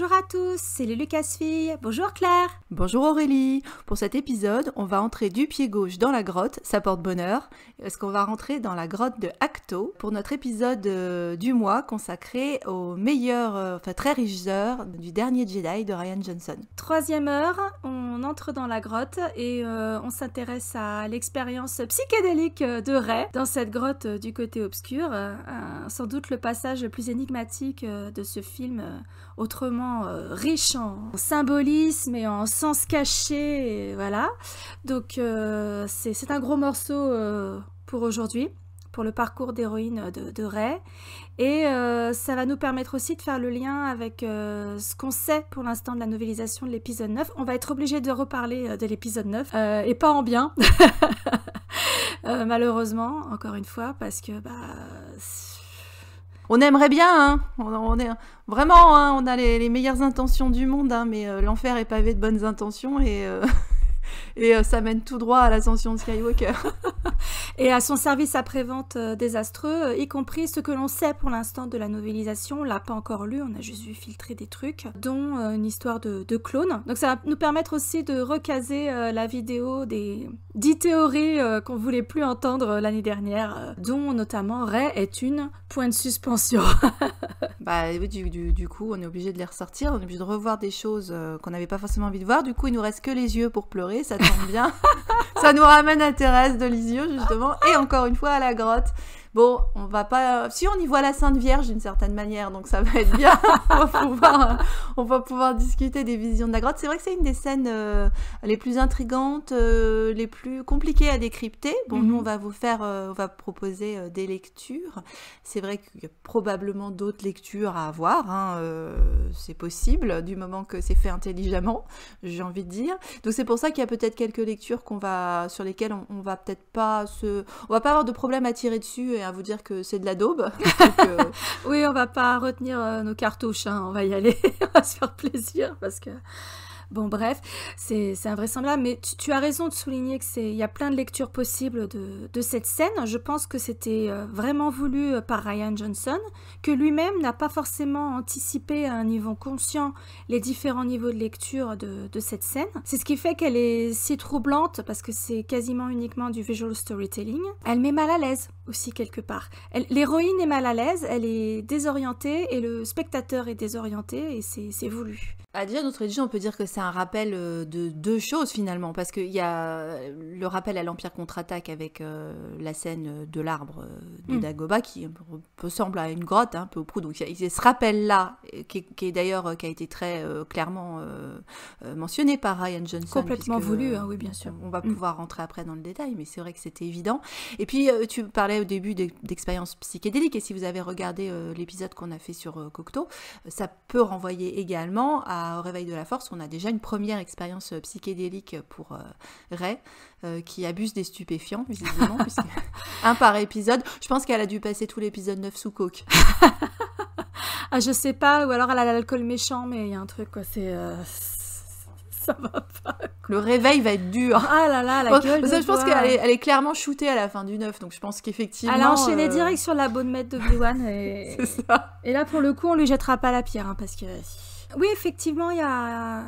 Bonjour à tous, c'est les Lucasfilles. Bonjour Claire. Bonjour Aurélie. Pour cet épisode, on va entrer du pied gauche dans la grotte, ça porte bonheur, parce qu'on va rentrer dans la grotte de Ahch-To pour notre épisode du mois consacré aux meilleures, très riches heures du dernier Jedi de Rian Johnson. 3e heure, on entre dans la grotte et on s'intéresse à l'expérience psychédélique de Rey dans cette grotte du côté obscur. Sans doute le passage le plus énigmatique de ce film, autrement riche en symbolisme et en sens caché, et voilà. Donc c'est un gros morceau pour aujourd'hui, pour le parcours d'héroïne de Rey. Et ça va nous permettre aussi de faire le lien avec ce qu'on sait pour l'instant de la novélisation de l'épisode 9. On va être obligé de reparler de l'épisode 9, et pas en bien, malheureusement, encore une fois, parce que on aimerait bien, hein. On est vraiment, hein, on a les meilleures intentions du monde, hein, mais l'enfer est pavé de bonnes intentions et ça mène tout droit à l'ascension de Skywalker. Et à son service après-vente désastreux, y compris ce que l'on sait pour l'instant de la novélisation. On l'a pas encore lu, on a juste vu filtrer des trucs, dont une histoire de clone. Donc ça va nous permettre aussi de recaser la vidéo des 10 théories qu'on voulait plus entendre l'année dernière, dont notamment Rey est une point de suspension. Du coup, on est obligé de les ressortir, on est obligé de revoir des choses qu'on n'avait pas forcément envie de voir. Du coup, il nous reste que les yeux pour pleurer, ça tombe bien. Ça nous ramène à Thérèse de Lisieux, justement, et encore une fois à la grotte. Bon, on va pas... Si, on y voit la Sainte Vierge d'une certaine manière, donc ça va être bien. On va pouvoir discuter des visions de la grotte. C'est vrai que c'est une des scènes les plus intrigantes, les plus compliquées à décrypter. Bon, nous, on va proposer des lectures. C'est vrai qu'il y a probablement d'autres lectures à avoir, hein, c'est possible, du moment que c'est fait intelligemment, j'ai envie de dire. Donc c'est pour ça qu'il y a peut-être quelques lectures sur lesquelles on va peut-être pas on va pas avoir de problème à tirer dessus et à vous dire que c'est de la daube. Donc, oui, on va pas retenir nos cartouches, hein, on va y aller, on va se faire plaisir parce que... Bon, bref, c'est invraisemblable, mais tu as raison de souligner qu'il y a plein de lectures possibles de cette scène. Je pense que c'était vraiment voulu par Rian Johnson, que lui-même n'a pas forcément anticipé à un niveau conscient les différents niveaux de lecture de cette scène. C'est ce qui fait qu'elle est si troublante, parce que c'est quasiment uniquement du visual storytelling. Elle met mal à l'aise aussi quelque part. L'héroïne est mal à l'aise, elle est désorientée, et le spectateur est désorienté, et c'est voulu. Déjà, notre édition, on peut dire que c'est un rappel de deux choses finalement, parce qu'il y a le rappel à l'Empire contre-attaque avec la scène de l'arbre de Dagobah qui ressemble à une grotte, un peu au prou. Donc il y a ce rappel-là qui a été très clairement mentionné par Rian Johnson. Complètement voulu, hein, oui, bien sûr. On va pouvoir rentrer après dans le détail, mais c'est vrai que c'était évident. Et puis tu parlais au début d'expériences psychédéliques, et si vous avez regardé l'épisode qu'on a fait sur Ahch-To, ça peut renvoyer également au Réveil de la Force. On a déjà une première expérience psychédélique pour Rey, qui abuse des stupéfiants, visiblement, puisque un par épisode. Je pense qu'elle a dû passer tout l'épisode 9 sous coke. Ah, je sais pas, ou alors elle a l'alcool méchant, mais il y a un truc, quoi, ça va pas. Le réveil va être dur. Ah là là, la gueule de bois. Je pense qu'elle est clairement shootée à la fin du 9, donc je pense qu'effectivement... Elle a enchaîné direct sur la bonne maître de Obi-Wan. C'est ça. Et là, pour le coup, on lui jettera pas la pierre, hein, parce que... Oui, effectivement, il y a...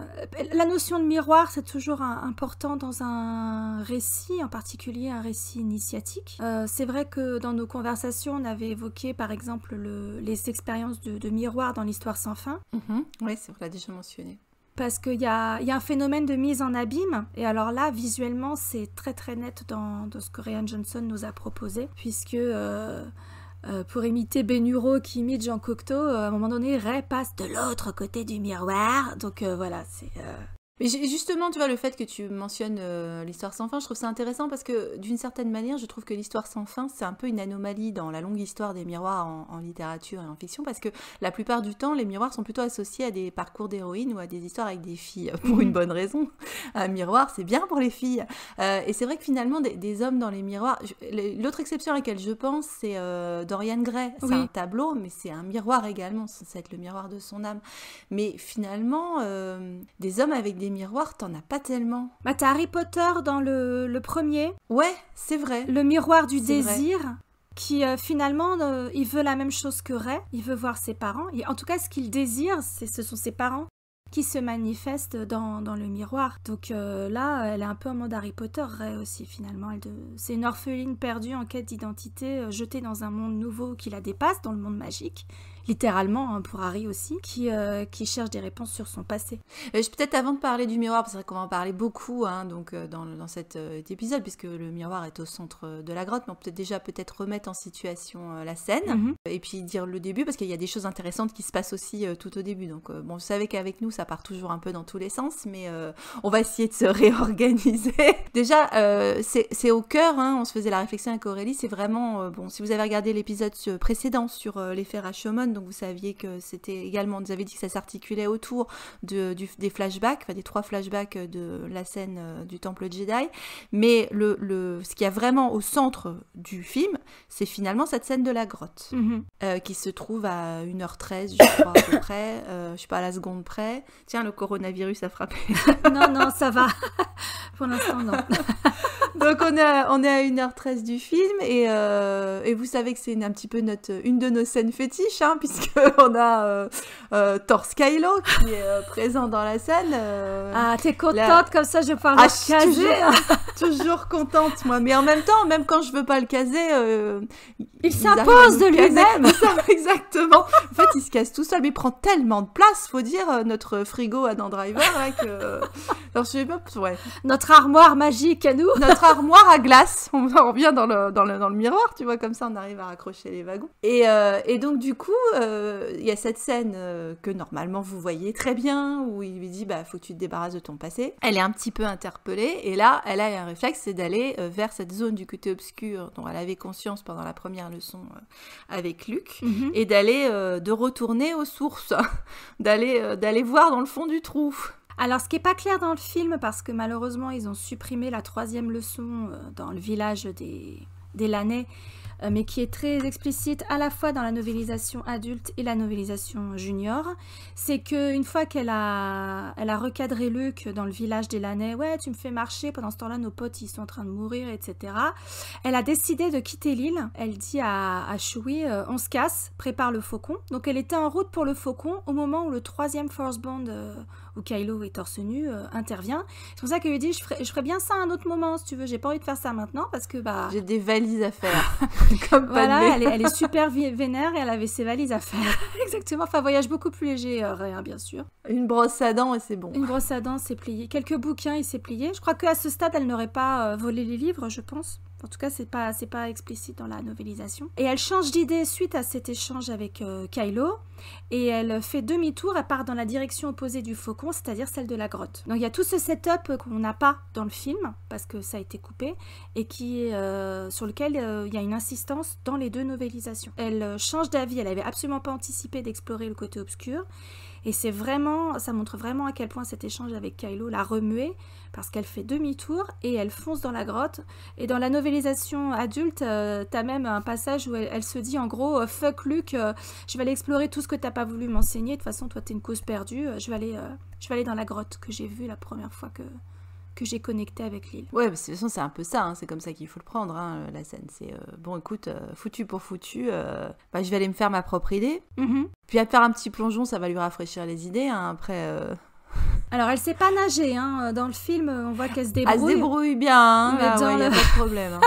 La notion de miroir, c'est toujours important dans un récit, en particulier un récit initiatique. C'est vrai que dans nos conversations, on avait évoqué, par exemple, les expériences de miroir dans l'Histoire sans fin. Oui, c'est vrai, on l'a déjà mentionné. Parce qu'il y a un phénomène de mise en abîme, et alors là, visuellement, c'est très très net dans ce que Rian Johnson nous a proposé, puisque... pour imiter Ben Huro qui imite Jean Cocteau, à un moment donné, Rey passe de l'autre côté du miroir. Donc voilà, c'est... Mais justement, tu vois, le fait que tu mentionnes l'Histoire sans fin, je trouve ça intéressant parce que d'une certaine manière, je trouve que l'Histoire sans fin, c'est un peu une anomalie dans la longue histoire des miroirs en littérature et en fiction, parce que la plupart du temps, les miroirs sont plutôt associés à des parcours d'héroïnes ou à des histoires avec des filles, pour une bonne raison. Un miroir, c'est bien pour les filles. Et c'est vrai que finalement, des hommes dans les miroirs... L'autre exception à laquelle je pense, c'est Dorian Gray. C'est un tableau, mais c'est un miroir également, c'est être le miroir de son âme. Mais finalement, des hommes avec des miroirs, t'en as pas tellement. Bah t'as Harry Potter dans le premier. Ouais, c'est vrai. Le miroir du désir. qui finalement, il veut la même chose que Ray, il veut voir ses parents, et en tout cas ce qu'il désire, ce sont ses parents qui se manifestent dans le miroir. Donc là, elle est un peu en mode Harry Potter, Ray aussi finalement. C'est une orpheline perdue en quête d'identité, jetée dans un monde nouveau qui la dépasse, dans le monde magique. Littéralement, hein, pour Harry aussi, qui cherche des réponses sur son passé. Peut-être avant de parler du miroir, parce qu'on va en parler beaucoup hein, donc, dans cet épisode, puisque le miroir est au centre de la grotte, mais on peut peut-être remettre en situation la scène, et puis dire le début, parce qu'il y a des choses intéressantes qui se passent aussi tout au début. Donc, bon, vous savez qu'avec nous, ça part toujours un peu dans tous les sens, mais on va essayer de se réorganiser. Déjà, c'est au cœur, hein, on se faisait la réflexion avec Aurélie, c'est vraiment, bon, si vous avez regardé l'épisode précédent sur l'effet Rashomon, donc vous saviez que c'était également, on nous avait dit que ça s'articulait autour des flashbacks, enfin des 3 flashbacks de la scène du Temple Jedi, mais ce qu'il y a vraiment au centre du film, c'est finalement cette scène de la grotte, qui se trouve à 1h13, je crois, à peu près, je sais pas, à la seconde près. Tiens, le coronavirus a frappé. Non, ça va. Pour l'instant, non. Donc on est à 1h13 du film, et vous savez que c'est un petit peu une de nos scènes fétiches, hein, puisqu'on a Thor Kylo qui est présent dans la scène. Ah, t'es contente comme ça, je vais pouvoir le caser. Toujours contente, moi. Mais en même temps, même quand je veux pas le caser, il s'impose de lui-même. Exactement. En fait, il se casse tout seul, mais il prend tellement de place, faut dire, notre frigo Adam Driver, là, que... Alors, je sais pas, ouais. Notre armoire magique à nous. Notre armoire à glace. On revient dans le miroir, tu vois, comme ça, on arrive à raccrocher les wagons. Et donc, du coup, il y a cette scène que normalement vous voyez très bien, où il lui dit bah faut que tu te débarrasses de ton passé. Elle est un petit peu interpellée, et là elle a un réflexe, c'est d'aller vers cette zone du côté obscur dont elle avait conscience pendant la première leçon avec Luke, et de retourner aux sources, d'aller voir dans le fond du trou. Alors, ce qui n'est pas clair dans le film, parce que malheureusement, ils ont supprimé la 3e leçon dans le village des Lanais, mais qui est très explicite à la fois dans la novélisation adulte et la novélisation junior, c'est qu'une fois qu'elle a recadré Luke dans le village des Lanais, ouais, tu me fais marcher, pendant ce temps-là, nos potes, ils sont en train de mourir, etc. Elle a décidé de quitter l'île. Elle dit à Chewie, on se casse, prépare le faucon. Donc, elle était en route pour le faucon au moment où le 3e Force Bond, où Kylo est torse nu, intervient. C'est pour ça qu'elle lui dit, je ferais bien ça à un autre moment, si tu veux, j'ai pas envie de faire ça maintenant, parce que bah... J'ai des valises à faire. Comme voilà, elle est super vénère, et elle avait ses valises à faire. Exactement, enfin, voyage beaucoup plus léger, rien, bien sûr. Une brosse à dents et c'est bon. Une brosse à dents, c'est plié. Quelques bouquins, il s'est plié. Je crois qu'à ce stade, elle n'aurait pas volé les livres, je pense. En tout cas, c'est pas explicite dans la novélisation. Et elle change d'idée suite à cet échange avec Kylo, et elle fait demi-tour, elle part dans la direction opposée du faucon, c'est-à-dire celle de la grotte. Donc il y a tout ce setup qu'on n'a pas dans le film, parce que ça a été coupé, et sur lequel il y a une insistance dans les 2 novélisations. Elle change d'avis, elle avait absolument pas anticipé d'explorer le côté obscur, et ça montre vraiment à quel point cet échange avec Kylo l'a remuée, parce qu'elle fait demi-tour et elle fonce dans la grotte. Et dans la novélisation adulte, t'as même un passage où elle se dit en gros fuck Luke, je vais aller explorer tout ce que t'as pas voulu m'enseigner. De toute façon, toi t'es une cause perdue. Je vais aller dans la grotte que j'ai vue la première fois que j'ai connecté avec l'île. Ouais, mais de toute façon, c'est un peu ça, hein, c'est comme ça qu'il faut le prendre, hein, la scène. C'est, bon, écoute, foutu pour foutu, je vais aller me faire ma propre idée. Puis à faire un petit plongeon, ça va lui rafraîchir les idées, hein, après... Alors, elle sait pas nager, hein. Dans le film, on voit qu'elle se débrouille. Elle se débrouille bien, hein. Ah, ouais, y a pas de problème. Hein.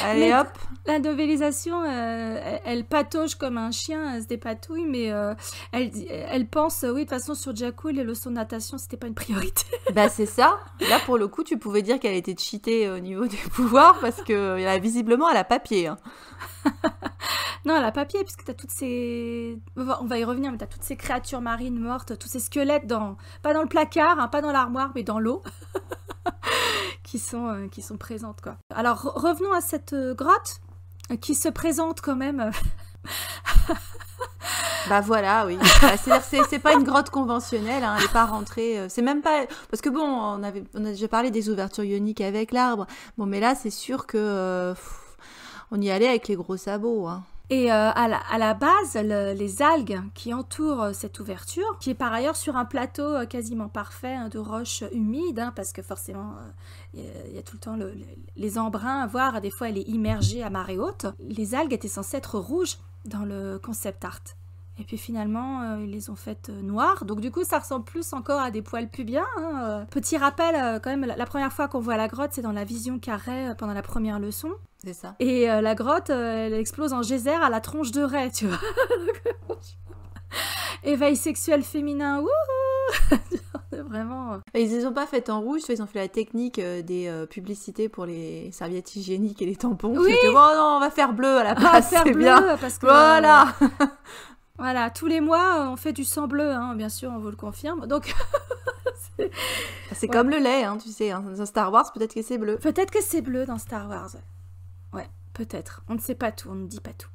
Allez, hop. La novélisation, elle patauge comme un chien, elle se dépatouille, mais elle pense, oui, de toute façon, sur Jakku, les leçons de natation, c'était pas une priorité. Bah, c'est ça. Là, pour le coup, tu pouvais dire qu'elle était cheatée au niveau des pouvoirs, parce que visiblement, elle a pas pied. Hein. Non, elle a pas pied, puisque t'as toutes ces... On va y revenir, mais t'as toutes ces créatures marines mortes, tous ces squelettes, pas dans le placard, hein, pas dans l'armoire, mais dans l'eau. qui sont présentes, quoi. Alors, revenons à cette grotte qui se présente quand même. Bah voilà, oui. C'est pas une grotte conventionnelle, hein, elle n'est pas rentrée. C'est même pas... Parce que bon, on a déjà parlé des ouvertures ioniques avec l'arbre. Bon, mais là, c'est sûr que... on y allait avec les gros sabots, hein. Et à la base, les algues qui entourent cette ouverture, qui est par ailleurs sur un plateau quasiment parfait de roches humides, parce que forcément il y a tout le temps les embruns, voire des fois elle est immergée à marée haute, les algues étaient censées être rouges dans le concept art. Et puis finalement, ils les ont faites noires. Donc du coup, ça ressemble plus encore à des poils pubiens. Petit rappel, quand même, la première fois qu'on voit la grotte, c'est dans la vision carrée pendant la première leçon. C'est ça. Et la grotte, elle explose en geyser à la tronche de raie, tu vois. Éveil sexuel féminin, wouhou. Vraiment. Ils les ont pas faites en rouge, ils ont fait la technique des publicités pour les serviettes hygiéniques et les tampons. Oui. C'était, bon, non, on va faire bleu à la place, c'est bien. Parce que, voilà. Voilà, tous les mois, on fait du sang bleu, bien sûr, on vous le confirme. Donc, c'est comme le lait, tu sais. Dans Star Wars, peut-être que c'est bleu. Peut-être que c'est bleu dans Star Wars. Ouais, peut-être. On ne sait pas tout, on ne dit pas tout.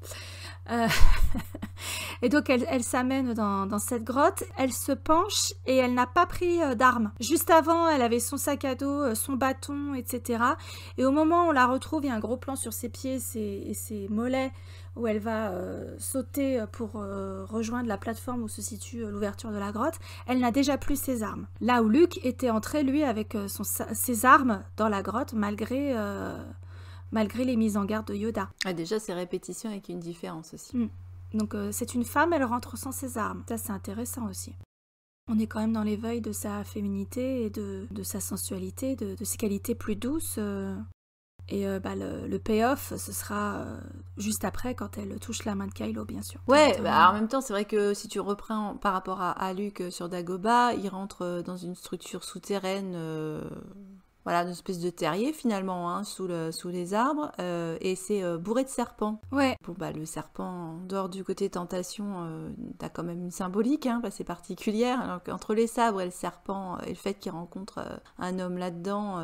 Et donc, elle s'amène dans cette grotte, elle se penche et elle n'a pas pris d'armes. Juste avant, elle avait son sac à dos, son bâton, etc. Et au moment où on la retrouve, il y a un gros plan sur ses pieds et ses mollets, où elle va sauter pour rejoindre la plateforme où se situe l'ouverture de la grotte. Elle n'a déjà plus ses armes. Là où Luke était entré, lui, avec ses armes dans la grotte, malgré les mises en garde de Yoda. Ah, déjà, c'est répétition avec une différence aussi. Donc, c'est une femme, elle rentre sans ses armes. Ça, c'est intéressant aussi. On est quand même dans l'éveil de sa féminité et de sa sensualité, de ses qualités plus douces. Et le payoff, ce sera juste après, quand elle touche la main de Kylo, bien sûr. Ouais, en même temps, c'est vrai que si tu reprends par rapport à Luke sur Dagobah, il rentre dans une structure souterraine, voilà, une espèce de terrier finalement, sous les arbres, et c'est bourré de serpents. Ouais. Bon, le serpent, en dehors du côté tentation, t'as quand même une symbolique, assez particulière. Alors qu'entre les sabres et le serpent, et le fait qu'il rencontre un homme là-dedans...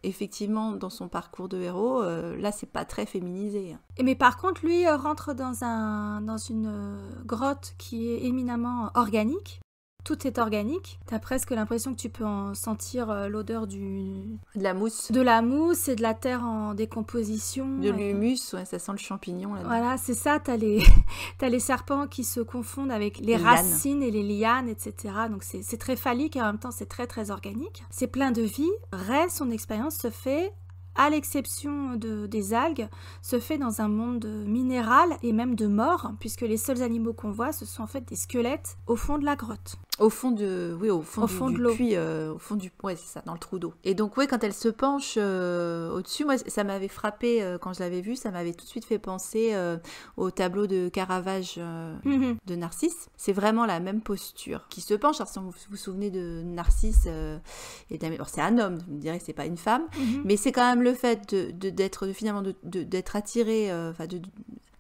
effectivement, dans son parcours de héros, là, c'est pas très féminisé. Mais par contre, lui rentre dans une grotte qui est éminemment organique. Tout est organique. T'as presque l'impression que tu peux en sentir l'odeur de la mousse. De la mousse et de la terre en décomposition. De l'humus, ouais, ça sent le champignon là-dedans. Voilà, c'est ça. T'as les serpents qui se confondent avec les racines et les lianes, etc. Donc c'est très phallique et en même temps c'est très très organique. C'est plein de vie. Ray, son expérience se fait, à l'exception des algues, se fait dans un monde minéral et même de mort, puisque les seuls animaux qu'on voit, ce sont en fait des squelettes au fond de la grotte. Au fond de l'eau. Puits, au fond du... Ouais, c'est ça, dans le trou d'eau. Et donc, quand elle se penche au-dessus, moi, ça m'avait frappé quand je l'avais vue, ça m'avait tout de suite fait penser au tableau de Caravage de Narcisse. C'est vraiment la même posture qui se penche. Alors, si vous vous souvenez de Narcisse, alors, c'est un homme, vous me direz que c'est pas une femme, mais c'est quand même le fait d'être attiré,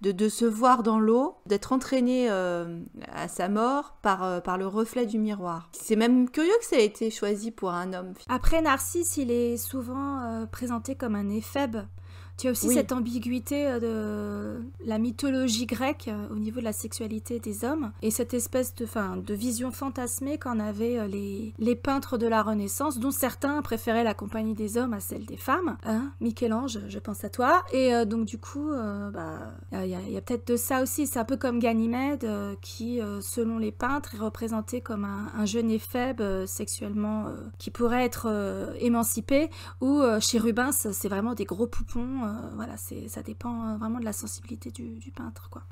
de se voir dans l'eau, d'être entraîné à sa mort par le reflet du miroir. C'est même curieux que ça ait été choisi pour un homme. Après, Narcisse, il est souvent présenté comme un éphèbe. Tu as aussi cette ambiguïté de la mythologie grecque au niveau de la sexualité des hommes et cette espèce de vision fantasmée qu'en avaient les peintres de la Renaissance, dont certains préféraient la compagnie des hommes à celle des femmes. Michel-Ange, je pense à toi. Et donc du coup, y a peut-être de ça aussi. C'est un peu comme Ganymède qui, selon les peintres, est représenté comme un jeune éphèbe sexuellement qui pourrait être émancipé, ou chez Rubens, c'est vraiment des gros poupons. Voilà, ça dépend vraiment de la sensibilité du peintre, quoi.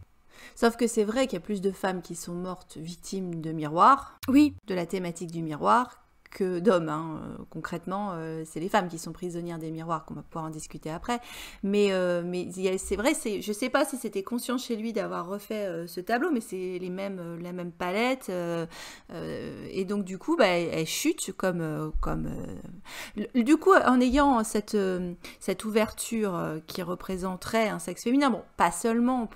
Sauf que c'est vrai qu'il y a plus de femmes qui sont mortes victimes de miroirs, oui, de la thématique du miroir, que d'hommes. Concrètement, c'est les femmes qui sont prisonnières des miroirs, qu'on va pouvoir en discuter après. Mais c'est vrai, je sais pas si c'était conscient chez lui d'avoir refait ce tableau, mais c'est la même palette. Et donc, du coup, elle chute du coup, en ayant cette ouverture qui représenterait un sexe féminin, bon, pas seulement, on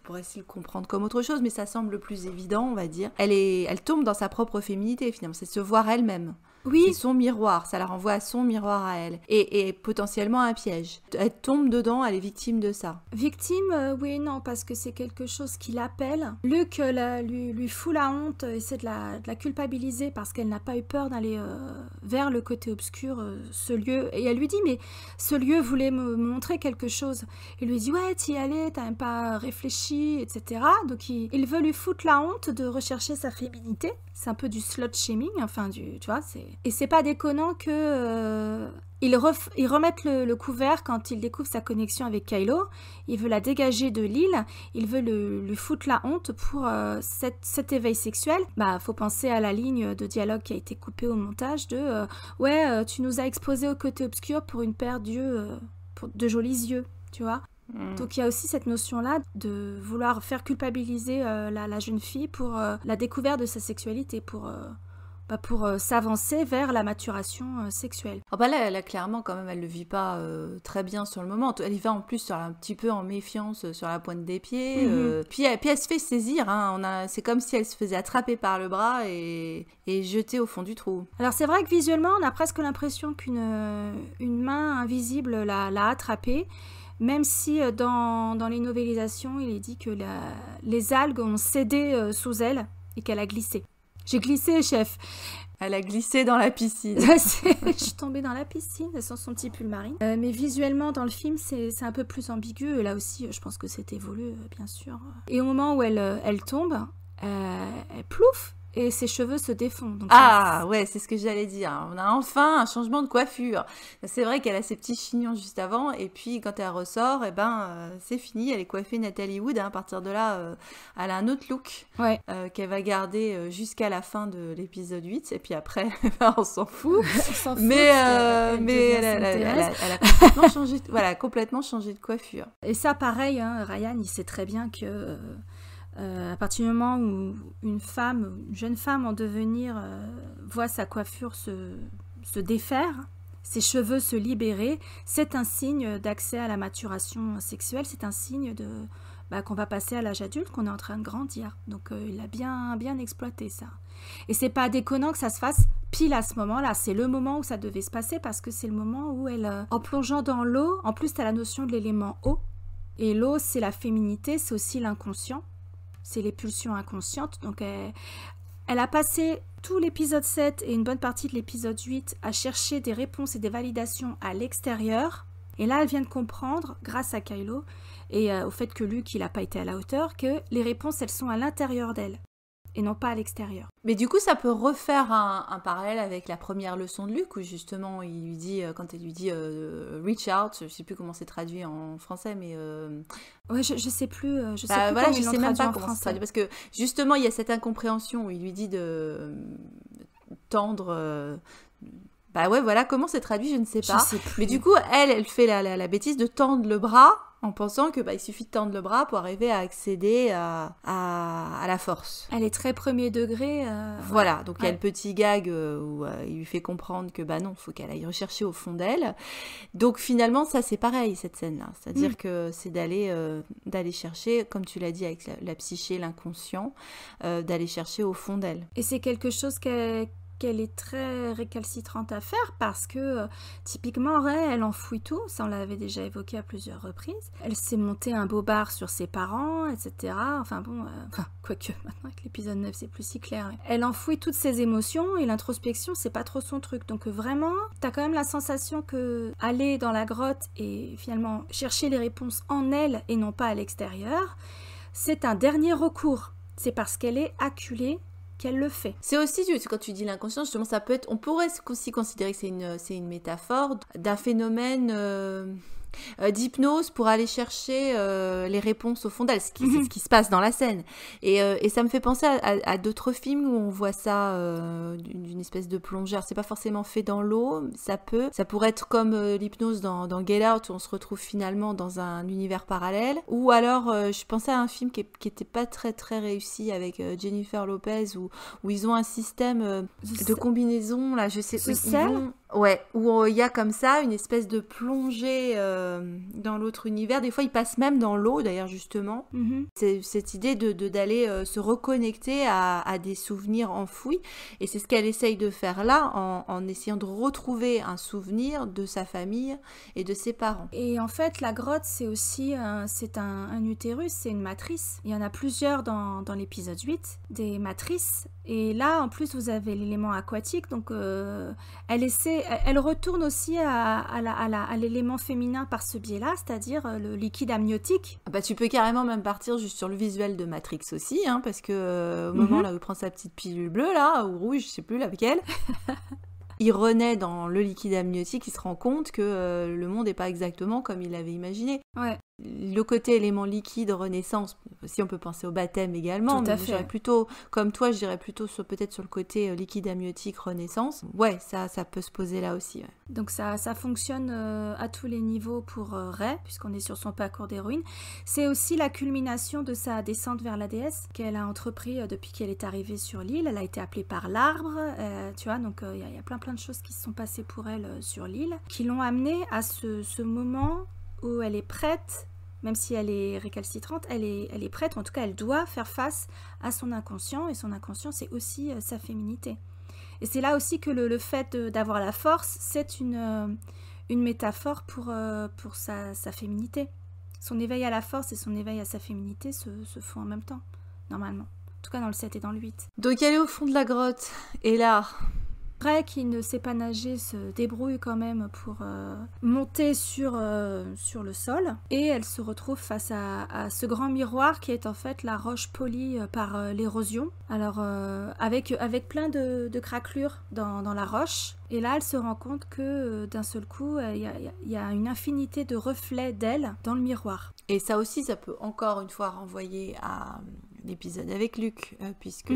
pourrait essayer de le comprendre comme autre chose, mais ça semble le plus évident, on va dire. Elle tombe dans sa propre féminité, finalement, c'est se voir elle-même. Oui. C'est son miroir, ça la renvoie à son miroir à elle. Et potentiellement un piège. Elle tombe dedans, elle est victime de ça. Victime, oui et non, parce que c'est quelque chose qui l'appelle. Luc lui fout la honte, essaie de la culpabiliser parce qu'elle n'a pas eu peur d'aller vers le côté obscur, ce lieu. Et elle lui dit, mais ce lieu voulait me montrer quelque chose. Il lui dit, ouais, t'y allais, t'as même pas réfléchi, etc. Donc il veut lui foutre la honte de rechercher sa féminité. C'est un peu du slut shaming, enfin, tu vois, c'est... Et c'est pas déconnant que... Ils remettent le couvert quand il découvre sa connexion avec Kylo. Il veut la dégager de l'île. Il veut lui foutre la honte pour cet éveil sexuel. Faut penser à la ligne de dialogue qui a été coupée au montage de ouais, tu nous as exposé au côté obscur pour une paire d'yeux, pour de jolis yeux, tu vois. Donc il y a aussi cette notion-là de vouloir faire culpabiliser la jeune fille pour la découverte de sa sexualité, pour s'avancer vers la maturation sexuelle. Oh là, clairement, quand même, elle le vit pas très bien sur le moment. Elle y va en plus un petit peu en méfiance sur la pointe des pieds. Puis elle se fait saisir. Hein. C'est comme si elle se faisait attraper par le bras et jetée au fond du trou. Alors c'est vrai que visuellement, on a presque l'impression qu'une main invisible l'a attrapée. Même si dans les novélisations, il est dit que les algues ont cédé sous elle et qu'elle a glissé. J'ai glissé, chef. Elle a glissé dans la piscine. Je suis tombée dans la piscine sans son petit pull marine. Mais visuellement, dans le film, c'est un peu plus ambigu. Et là aussi, je pense que c'était voulu, bien sûr. Et au moment où elle tombe, elle plouffe. Et ses cheveux se défont. Donc ouais, c'est ce que j'allais dire. On a enfin un changement de coiffure. C'est vrai qu'elle a ses petits chignons juste avant, et puis quand elle ressort, c'est fini. Elle est coiffée Nathalie Wood. À partir de là, elle a un autre look qu'elle va garder jusqu'à la fin de l'épisode 8. Et puis après, on s'en fout. Mais elle a complètement changé, complètement changé de coiffure. Et ça, pareil, hein, Ryan, il sait très bien que... à partir du moment où une jeune femme en devenir voit sa coiffure se défaire, ses cheveux se libérer, c'est un signe d'accès à la maturation sexuelle, c'est un signe qu'on va passer à l'âge adulte, qu'on est en train de grandir. Donc il a bien exploité ça. Et c'est pas déconnant que ça se fasse pile à ce moment-là, c'est le moment où ça devait se passer parce que c'est le moment où elle, en plongeant dans l'eau, en plus tu as la notion de l'élément eau, et l'eau c'est la féminité, c'est aussi l'inconscient. C'est les pulsions inconscientes. Donc, elle a passé tout l'épisode 7 et une bonne partie de l'épisode 8 à chercher des réponses et des validations à l'extérieur. Et là, elle vient de comprendre, grâce à Kylo, et au fait que Luke, il n'a pas été à la hauteur, que les réponses, elles sont à l'intérieur d'elle et non pas à l'extérieur. Mais du coup, ça peut refaire un parallèle avec la première leçon de Luke, où justement, il lui dit, quand elle lui dit reach out, je sais plus comment c'est traduit en français, mais... Ouais, je sais plus, je sais même pas comment c'est traduit, parce que justement, il y a cette incompréhension où il lui dit de tendre... comment c'est traduit, je ne sais pas. Je sais plus. Mais du coup, elle fait la bêtise de tendre le bras en pensant que il suffit de tendre le bras pour arriver à accéder à la force. Elle est très premier degré. Voilà, donc il y a le petit gag où il lui fait comprendre que non, il faut qu'elle aille rechercher au fond d'elle. Donc finalement, ça c'est pareil, cette scène-là. C'est-à-dire que c'est d'aller chercher, comme tu l'as dit avec la psyché, l'inconscient, d'aller chercher au fond d'elle. Et c'est quelque chose qu'elle est très récalcitrante à faire parce que typiquement Rey, elle enfouit tout, ça on l'avait déjà évoqué à plusieurs reprises. Elle s'est montée un bobard sur ses parents, etc. Quoique maintenant avec l'épisode 9 c'est plus si clair. Elle enfouit toutes ses émotions et l'introspection c'est pas trop son truc. Donc vraiment, t'as quand même la sensation que aller dans la grotte et finalement chercher les réponses en elle et non pas à l'extérieur, c'est un dernier recours. C'est parce qu'elle est acculée qu'elle le fait. C'est aussi, quand tu dis l'inconscient, justement, ça peut être, on pourrait aussi considérer que c'est une métaphore d'un phénomène d'hypnose pour aller chercher les réponses au fond d'elle, c'est ce qui se passe dans la scène. Et ça me fait penser à d'autres films où on voit ça d'une espèce de plongeur. C'est pas forcément fait dans l'eau, ça pourrait être comme l'hypnose dans Get Out où on se retrouve finalement dans un univers parallèle. Ou alors, je pensais à un film qui était pas très très réussi avec Jennifer Lopez où ils ont un système de combinaison, là, je sais... Ouais, où il y a comme ça une espèce de plongée dans l'autre univers. Des fois, il passe même dans l'eau, d'ailleurs, justement. C'est cette idée d'aller se reconnecter à des souvenirs enfouis. Et c'est ce qu'elle essaye de faire là, en essayant de retrouver un souvenir de sa famille et de ses parents. Et en fait, la grotte, c'est aussi c'est un utérus, c'est une matrice. Il y en a plusieurs dans l'épisode 8, des matrices. Et là, en plus, vous avez l'élément aquatique. Donc, elle retourne aussi à l'élément féminin par ce biais-là, c'est-à-dire le liquide amniotique. Bah, tu peux carrément même partir juste sur le visuel de Matrix aussi, hein, parce que au moment là où il prend sa petite pilule bleue, là, ou rouge, je sais plus laquelle, il renaît dans le liquide amniotique, il se rend compte que le monde n'est pas exactement comme il l'avait imaginé. Ouais. Le côté élément liquide, renaissance, si on peut penser au baptême également, tout à mais fait. j'irais plutôt, comme toi, je dirais plutôt peut-être sur le côté liquide amniotique, renaissance. Ouais, ça peut se poser là aussi. Ouais. Donc ça fonctionne à tous les niveaux pour Rey, puisqu'on est sur son parcours d'héroïne. C'est aussi la culmination de sa descente vers la déesse qu'elle a entrepris depuis qu'elle est arrivée sur l'île. Elle a été appelée par l'arbre, tu vois, donc il y a plein de choses qui se sont passées pour elle sur l'île, qui l'ont amenée à ce moment où elle est prête, même si elle est récalcitrante, elle est prête, en tout cas elle doit faire face à son inconscient, et son inconscient c'est aussi sa féminité. Et c'est là aussi que le fait d'avoir la force, c'est une métaphore pour sa féminité. Son éveil à la force et son éveil à sa féminité se font en même temps, normalement. En tout cas dans le 7 et dans le 8. Donc elle est au fond de la grotte, et là... Rey, qui ne sait pas nager, se débrouille quand même pour monter sur le sol. Et elle se retrouve face à ce grand miroir qui est en fait la roche polie par l'érosion. Alors, avec plein de craquelures dans la roche. Et là, elle se rend compte que d'un seul coup, il y a une infinité de reflets d'elle dans le miroir. Et ça aussi, ça peut encore une fois renvoyer à l'épisode avec Luke, puisque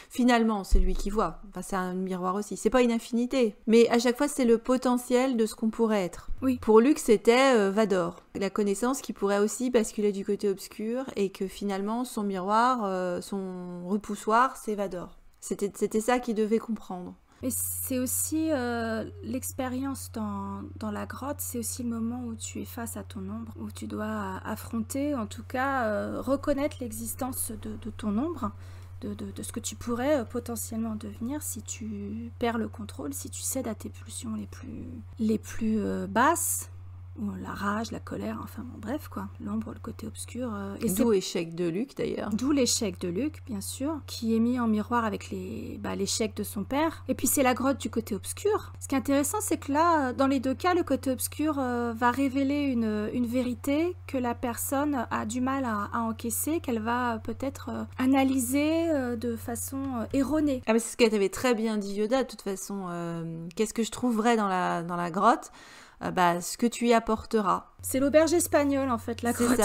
finalement, c'est lui qui voit. Enfin, c'est un miroir aussi. C'est pas une infinité, mais à chaque fois, c'est le potentiel de ce qu'on pourrait être. Oui. Pour Luke, c'était Vador. La connaissance qui pourrait aussi basculer du côté obscur et que finalement, son miroir, son repoussoir, c'est Vador. C'était ça qu'il devait comprendre. Mais c'est aussi l'expérience dans la grotte, c'est aussi le moment où tu es face à ton ombre, où tu dois affronter, en tout cas, reconnaître l'existence de ton ombre, de ce que tu pourrais potentiellement devenir si tu perds le contrôle, si tu cèdes à tes pulsions les plus basses. Ou la rage, la colère, enfin bon, bref quoi, l'ombre, le côté obscur. D'où l'échec de Luke d'ailleurs. D'où l'échec de Luke, bien sûr, qui est mis en miroir avec l'échec de son père. Et puis c'est la grotte du côté obscur. Ce qui est intéressant, c'est que là, dans les deux cas, le côté obscur va révéler une vérité que la personne a du mal à encaisser, qu'elle va peut-être analyser de façon erronée. Ah mais c'est ce qu'elle t'avait très bien dit Yoda, de toute façon. Qu'est-ce que je trouverais dans la grotte ? Ce que tu y apporteras. C'est l'auberge espagnole en fait, la grotte.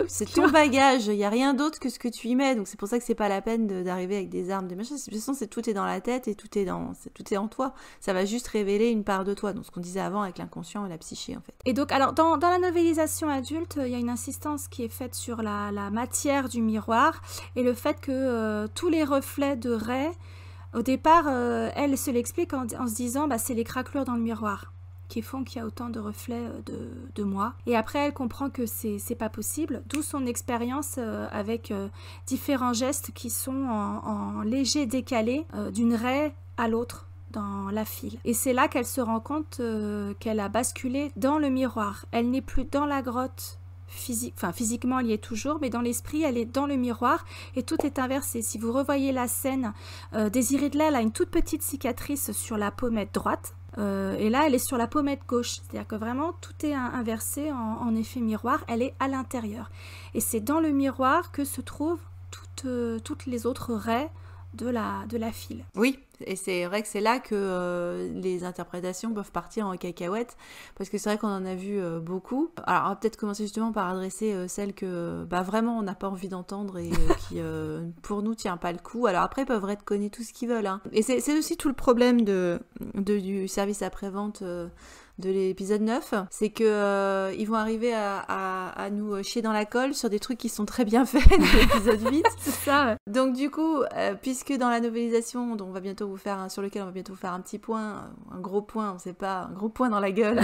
C'est ton bagage, il n'y a rien d'autre que ce que tu y mets, donc c'est pour ça que c'est pas la peine d'arriver avec des armes, des machins. De toute façon, tout est dans la tête et tout est en toi. Ça va juste révéler une part de toi, donc ce qu'on disait avant avec l'inconscient et la psyché en fait. Et donc, alors dans la novélisation adulte, il y a une insistance qui est faite sur la matière du miroir et le fait que tous les reflets de Rey, au départ, elle se l'explique en se disant c'est les craquelures dans le miroir qui font qu'il y a autant de reflets de moi. Et après, elle comprend que c'est pas possible, d'où son expérience avec différents gestes qui sont en léger décalé d'une raie à l'autre dans la file. Et c'est là qu'elle se rend compte qu'elle a basculé dans le miroir. Elle n'est plus dans la grotte physiquement elle y est toujours, mais dans l'esprit elle est dans le miroir et tout est inversé. Si vous revoyez la scène, Daisy Ridley a une toute petite cicatrice sur la pommette droite. Et là, elle est sur la pommette gauche. C'est-à-dire que vraiment, tout est inversé en effet miroir. Elle est à l'intérieur. Et c'est dans le miroir que se trouvent toutes les autres raies de la file. Oui, et c'est vrai que c'est là que les interprétations peuvent partir en cacahuète, parce que c'est vrai qu'on en a vu beaucoup. Alors, on va peut-être commencer justement par adresser celles que vraiment on n'a pas envie d'entendre et qui, pour nous, tient pas le coup. Alors après, ils peuvent reconnaître tout ce qu'ils veulent. Hein. Et c'est aussi tout le problème du service après-vente de l'épisode 9, c'est que ils vont arriver à nous chier dans la colle sur des trucs qui sont très bien faits dans l'épisode 8. C'est ça, ouais. Donc du coup, puisque dans la novélisation, dont on va bientôt vous faire sur lequel on va bientôt vous faire un petit point, un gros point, on sait pas, un gros point dans la gueule,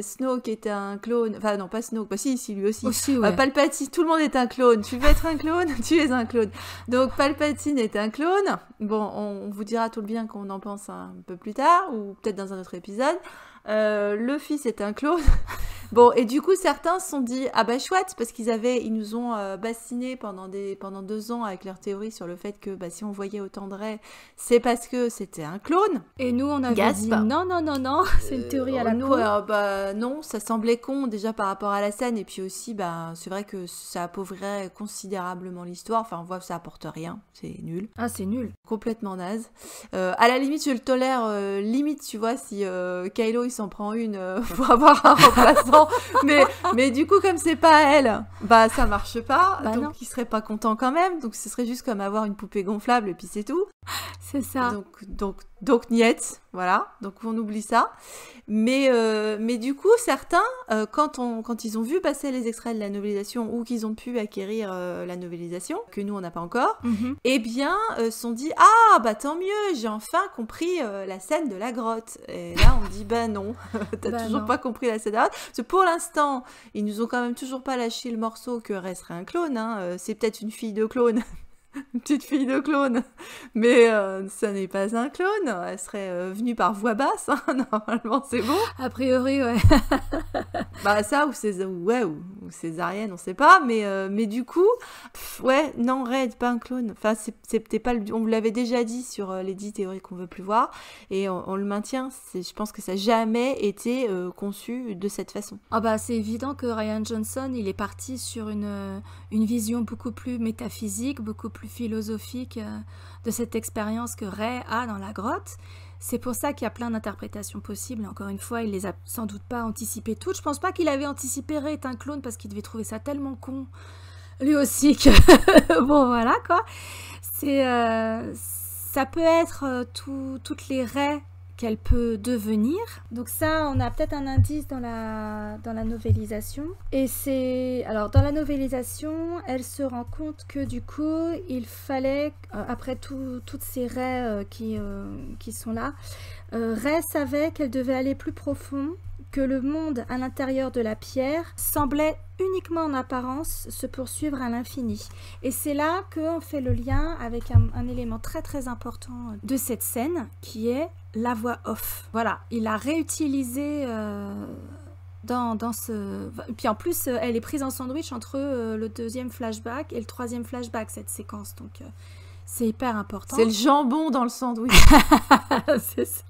Snoke est un clone, enfin non pas Snoke, bah si lui aussi. Aussi, ouais. Palpatine, tout le monde est un clone. Tu veux être un clone, tu es un clone. Donc Palpatine est un clone. Bon, on vous dira tout le bien qu'on en pense un peu plus tard, ou peut-être dans un autre épisode. Le fils est un clone. Bon, et du coup, certains se sont dit, ah bah chouette, parce ils nous ont bassiné pendant 2 ans avec leur théorie sur le fait que si on voyait autant de Rey, c'est parce que c'était un clone. Et nous, on avait dit non, c'est une théorie à la nous, con. alors, non, ça semblait con déjà par rapport à la scène, et puis aussi, c'est vrai que ça appauvrirait considérablement l'histoire. Enfin, on voit que ça apporte rien, c'est nul. Ah, c'est nul. Complètement naze. À la limite, je le tolère, limite, tu vois, si Kylo il s'en prend une pour avoir un remplaçant. mais du coup, comme c'est pas elle, ça marche pas. Donc non. il serait pas content quand même. Donc ce serait juste comme avoir une poupée gonflable et puis c'est tout. C'est ça. Donc niet, voilà. Donc on oublie ça. Mais du coup, certains, quand ils ont vu passer les extraits de la novélisation ou qu'ils ont pu acquérir la novélisation, que nous on n'a pas encore, eh bien, se sont dit tant mieux, j'ai enfin compris la scène de la grotte. Et là, on dit non, t'as toujours pas compris la scène de la grotte. Parce que pour l'instant, ils nous ont quand même toujours pas lâché le morceau que Rey serait un clone. C'est peut-être une fille de clone. Une petite fille de clone, mais ça n'est pas un clone, elle serait venue par voix basse, normalement c'est bon. A priori, ouais. Ça, ou césarienne, on sait pas, mais du coup, non, Rey n'est pas un clone. Enfin, c'était pas on vous l'avait déjà dit sur les 10 théories qu'on veut plus voir, et on le maintient, je pense que ça n'a jamais été conçu de cette façon. C'est évident que Rian Johnson, il est parti sur une vision beaucoup plus métaphysique, beaucoup plus philosophique de cette expérience que Rey a dans la grotte. C'est pour ça qu'il y a plein d'interprétations possibles. Encore une fois, il les a sans doute pas anticipées toutes. Je pense pas qu'il avait anticipé Rey est un clone parce qu'il devait trouver ça tellement con, lui aussi, que bon voilà quoi. Ça peut être toutes les Rey qu'elle peut devenir. Donc ça, on a peut-être un indice dans la novélisation. Et alors dans la novélisation, elle se rend compte que du coup, il fallait, après toutes ces Rey qui sont là, Rey savait qu'elle devait aller plus profond, que le monde à l'intérieur de la pierre semblait uniquement en apparence se poursuivre à l'infini. Et c'est là qu'on fait le lien avec un élément très très important de cette scène, qui est la voix off. Voilà, il a réutilisé dans ce... Puis en plus, elle est prise en sandwich entre le 2e flashback et le 3e flashback, cette séquence. Donc c'est hyper important. C'est le jambon dans le sandwich. C'est ça.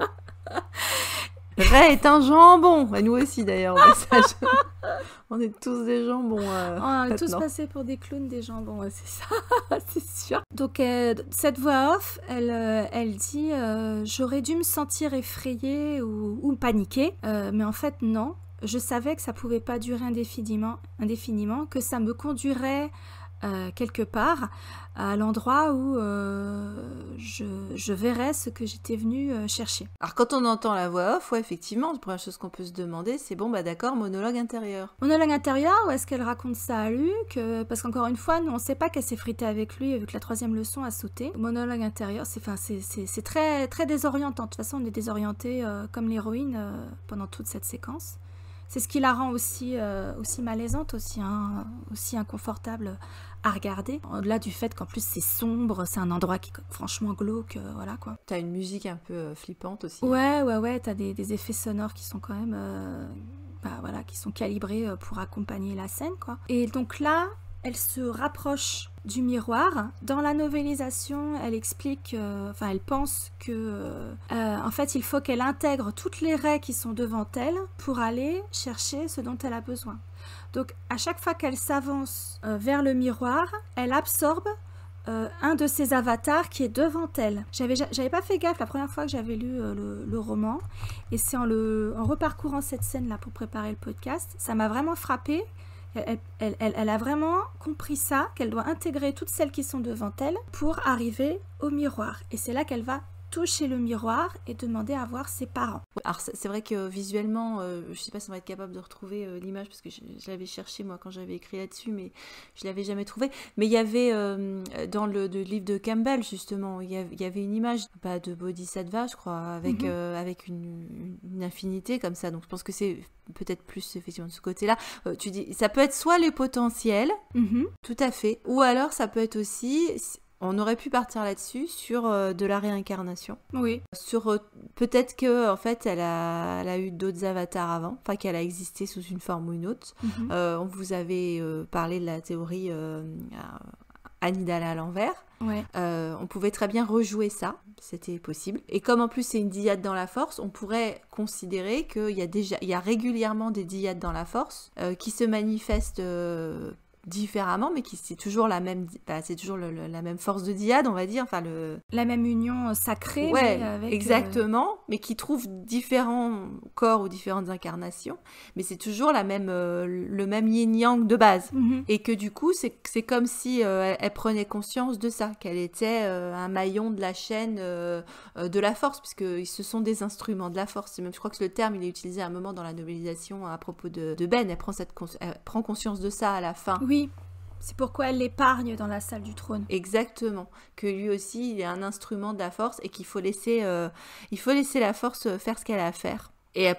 Rey est un jambon, et nous aussi d'ailleurs au message. On est tous des jambons. On est tous passés pour des clowns, des jambons, c'est ça, c'est sûr. Donc cette voix off, elle dit j'aurais dû me sentir effrayée ou paniquée, mais en fait non. Je savais que ça pouvait pas durer indéfiniment, que ça me conduirait quelque part à l'endroit où je verrais ce que j'étais venue chercher. Alors quand on entend la voix off, effectivement, la première chose qu'on peut se demander, c'est d'accord, monologue intérieur. Monologue intérieur, ou est-ce qu'elle raconte ça à Luke parce qu'encore une fois, nous on sait pas qu'elle s'est fritée avec lui vu que la 3e leçon a sauté. Monologue intérieur, c'est très, très désorientant. De toute façon, on est désorienté comme l'héroïne pendant toute cette séquence. C'est ce qui la rend aussi malaisante, aussi inconfortable à regarder. Au-delà du fait qu'en plus c'est sombre, c'est un endroit qui est franchement glauque, voilà quoi. T'as une musique un peu flippante aussi. Ouais, t'as des effets sonores qui sont quand même, qui sont calibrés pour accompagner la scène quoi. Et donc là, elle se rapproche du miroir. Dans la novélisation, elle explique, elle pense que, en fait, il faut qu'elle intègre toutes les Rey qui sont devant elle pour aller chercher ce dont elle a besoin. Donc, à chaque fois qu'elle s'avance vers le miroir, elle absorbe un de ses avatars qui est devant elle. J'avais pas fait gaffe la première fois que j'avais lu le roman, et c'est en reparcourant cette scène-là pour préparer le podcast, ça m'a vraiment frappée. Elle a vraiment compris ça, qu'elle doit intégrer toutes celles qui sont devant elle pour arriver au miroir. Et c'est là qu'elle va toucher le miroir et demander à voir ses parents. Alors c'est vrai que visuellement, je sais pas si on va être capable de retrouver l'image parce que je l'avais cherché moi quand j'avais écrit là-dessus, mais je l'avais jamais trouvé. Mais il y avait dans le livre de Campbell justement, il y avait une image de Bodhisattva, je crois, avec une infinité comme ça. Donc je pense que c'est peut-être plus effectivement de ce côté-là. Tu dis, ça peut être soit les potentiels, tout à fait, ou alors ça peut être aussi, on aurait pu partir là-dessus sur de la réincarnation. Oui. Sur peut-être que en fait elle a eu d'autres avatars avant, enfin qu'elle a existé sous une forme ou une autre. On vous avait parlé de la théorie Anidala à l'envers. Ouais. On pouvait très bien rejouer ça, c'était possible. Et comme en plus c'est une dyade dans la force, on pourrait considérer qu'il y a régulièrement des dyades dans la force qui se manifestent différemment, mais c'est toujours la même, c'est toujours la même force de dyade, on va dire, enfin la même union sacrée. Ouais, mais avec, exactement, mais qui trouve différents corps ou différentes incarnations, mais c'est toujours le même yin-yang de base. Et que du coup, c'est comme si elle prenait conscience de ça, qu'elle était un maillon de la chaîne de la force, puisque ce sont des instruments de la force. Même, je crois que le terme, il est utilisé à un moment dans la novélisation à propos de Ben. Elle prend conscience de ça à la fin. Oui, c'est pourquoi elle l'épargne dans la salle du trône. Exactement, que lui aussi, il est un instrument de la force et qu'il faut laisser la force faire ce qu'elle a à faire. Et elle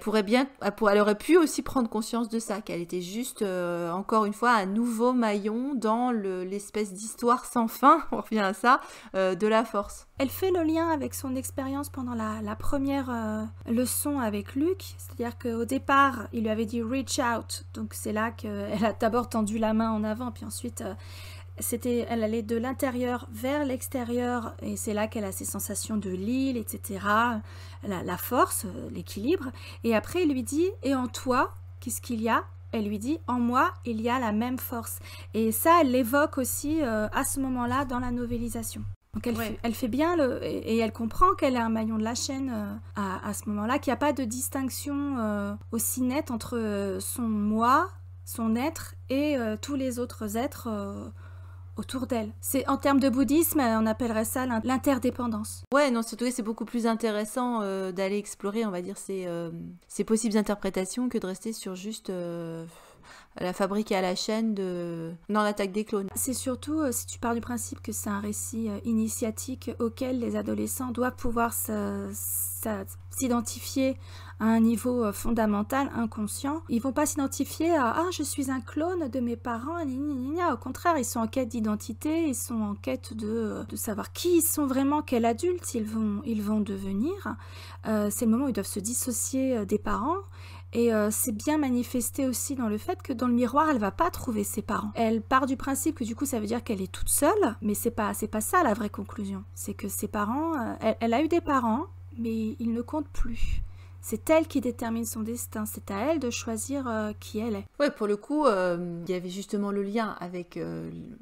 aurait pu aussi prendre conscience de ça, qu'elle était juste, encore une fois, un nouveau maillon dans l'espèce d'histoire sans fin, on revient à ça, de la force. Elle fait le lien avec son expérience pendant la première leçon avec Luke, c'est-à-dire qu'au départ, il lui avait dit « reach out », donc c'est là qu'elle a d'abord tendu la main en avant, puis ensuite... elle allait de l'intérieur vers l'extérieur et c'est là qu'elle a ses sensations de l'île, etc. La force, l'équilibre. Et après, il lui dit « Et en toi, qu'est-ce qu'il y a ?» Elle lui dit « En moi, il y a la même force. » Et ça, elle l'évoque aussi à ce moment-là dans la novélisation. Donc elle fait bien et elle comprend qu'elle est un maillon de la chaîne à ce moment-là, qu'il n'y a pas de distinction aussi nette entre son moi, son être et tous les autres êtres autour d'elle. C'est en termes de bouddhisme, on appellerait ça l'interdépendance. Ouais, non, surtout c'est beaucoup plus intéressant d'aller explorer, on va dire, ces possibles interprétations que de rester sur juste la fabrique à la chaîne dans l'attaque des clones. C'est surtout si tu pars du principe que c'est un récit initiatique auquel les adolescents doivent pouvoir s'identifier à un niveau fondamental, inconscient. Ils vont pas s'identifier à « Ah, je suis un clone de mes parents ». Au contraire, ils sont en quête d'identité, ils sont en quête de savoir qui ils sont vraiment, quel adulte ils vont devenir. C'est le moment où ils doivent se dissocier des parents. Et c'est bien manifesté aussi dans le fait que dans le miroir, elle va pas trouver ses parents. Elle part du principe que du coup, ça veut dire qu'elle est toute seule, mais c'est pas ça la vraie conclusion. C'est que ses parents, elle a eu des parents, mais ils ne comptent plus. C'est elle qui détermine son destin, c'est à elle de choisir qui elle est. Ouais, pour le coup, il y avait justement le lien avec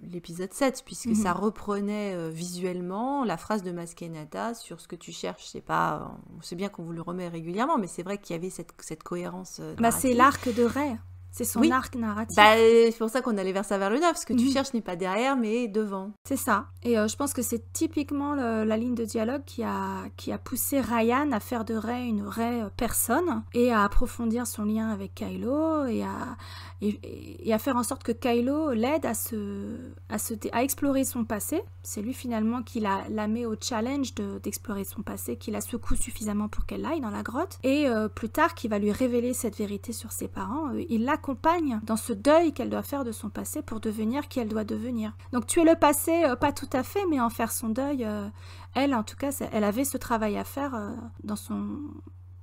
l'épisode 7, puisque ça reprenait visuellement la phrase de Maskenata sur ce que tu cherches. C'est pas, on sait bien qu'on vous le remet régulièrement, mais c'est vrai qu'il y avait cette cohérence narrative. C'est l'arc de Rey. C'est son arc narratif. C'est pour ça qu'on allait vers le 9. Ce que tu cherches n'est pas derrière, mais devant. C'est ça. Et je pense que c'est typiquement la ligne de dialogue qui a poussé Ryan à faire de Rey une Rey personne et à approfondir son lien avec Kylo et à faire en sorte que Kylo l'aide à explorer son passé. C'est lui finalement qui la met au challenge d'explorer son passé, qui la secoue suffisamment pour qu'elle aille dans la grotte. Et plus tard, qui va lui révéler cette vérité sur ses parents. Il l'accompagne dans ce deuil qu'elle doit faire de son passé pour devenir qui elle doit devenir. Donc tuer le passé, pas tout à fait, mais en faire son deuil. Elle, en tout cas, elle avait ce travail à faire dans son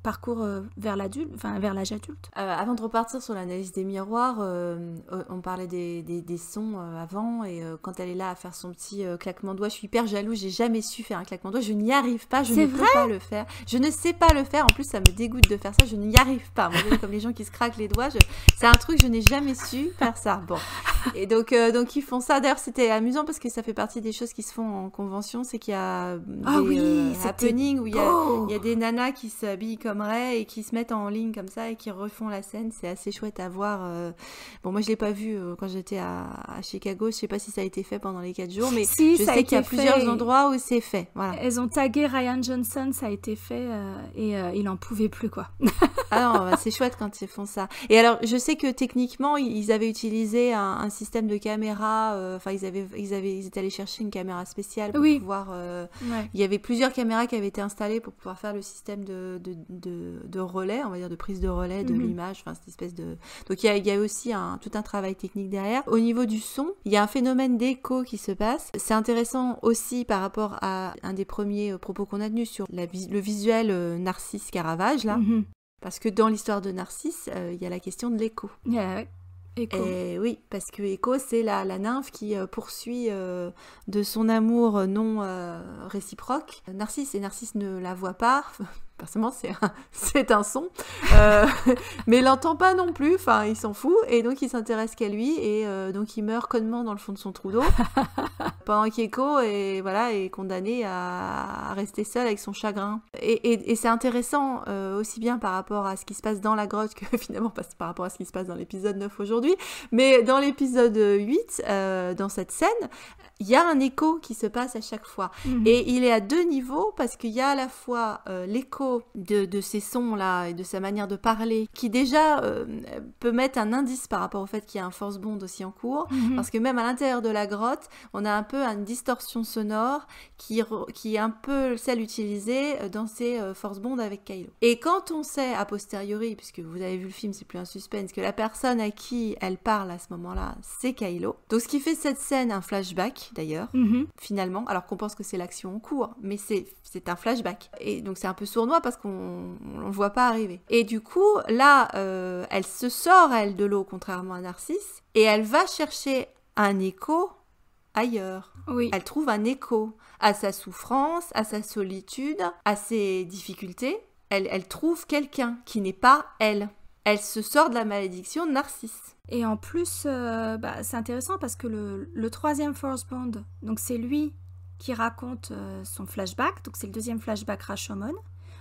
parcours vers l'âge adulte. Avant de repartir sur l'analyse des miroirs, on parlait des sons avant, et quand elle est là à faire son petit claquement de doigts, je suis hyper jalouse, j'ai jamais su faire un claquement de doigts, je n'y arrive pas, je ne peux pas le faire. Je ne sais pas le faire, en plus ça me dégoûte de faire ça, je n'y arrive pas. Moi, comme les gens qui se craquent les doigts, c'est un truc, je n'ai jamais su faire ça. Bon. Et donc ils font ça. D'ailleurs, c'était amusant parce que ça fait partie des choses qui se font en convention, c'est qu'il y a des happenings où il y a des nanas qui s'habillent comme Rey et qui se mettent en ligne comme ça et qui refont la scène. C'est assez chouette à voir. Bon, moi je l'ai pas vu quand j'étais à Chicago. Je sais pas si ça a été fait pendant les 4 jours, mais si, je sais qu'il y a plusieurs endroits où c'est fait. Voilà. Elles ont tagué Ryan Johnson, ça a été fait et il en pouvait plus quoi. Ah non, c'est chouette quand ils font ça. Et alors, je sais que techniquement, ils avaient utilisé un système de caméra. Enfin, ils étaient allés chercher une caméra spéciale pour pouvoir. Il y avait plusieurs caméras qui avaient été installées pour pouvoir faire le système de relais, on va dire de prise de relais de l'image. Enfin, cette espèce de. Donc, il y a aussi tout un travail technique derrière. Au niveau du son, il y a un phénomène d'écho qui se passe. C'est intéressant aussi par rapport à un des premiers propos qu'on a tenus sur le visuel Narcisse Caravage là. Parce que dans l'histoire de Narcisse, il y a la question de l'écho. Echo. Et oui, parce que Echo, c'est la nymphe qui poursuit de son amour non réciproque Narcisse, et Narcisse ne la voit pas. Forcément, c'est un son, mais il l'entend pas non plus, enfin, il s'en fout, et donc il s'intéresse qu'à lui, et donc il meurt connement dans le fond de son trou d'eau, pendant qu'Echo est condamné à rester seul avec son chagrin. Et c'est intéressant, aussi bien par rapport à ce qui se passe dans la grotte, que finalement par rapport à ce qui se passe dans l'épisode 9 aujourd'hui, mais dans l'épisode 8, dans cette scène, il y a un écho qui se passe à chaque fois. Et il est à 2 niveaux, parce qu'il y a à la fois l'écho de ces sons-là et de sa manière de parler, qui déjà peut mettre un indice par rapport au fait qu'il y a un force bond aussi en cours, parce que même à l'intérieur de la grotte, on a un peu une distorsion sonore qui est un peu celle utilisée dans ces force bonds avec Kylo. Et quand on sait a posteriori, puisque vous avez vu le film, c'est plus un suspense, que la personne à qui elle parle à ce moment-là, c'est Kylo. Donc ce qui fait cette scène un flashback d'ailleurs, finalement, alors qu'on pense que c'est l'action en cours, mais c'est un flashback. Et donc c'est un peu sournois parce qu'on le voit pas arriver. Et du coup, là, elle se sort, elle, de l'eau, contrairement à Narcisse, et elle va chercher un écho ailleurs. Oui. Elle trouve un écho à sa souffrance, à sa solitude, à ses difficultés. Elle trouve quelqu'un qui n'est pas elle. Elle se sort de la malédiction de Narcisse. Et en plus, c'est intéressant parce que le troisième Force Bond, donc c'est lui qui raconte son flashback, donc c'est le deuxième flashback Rashomon,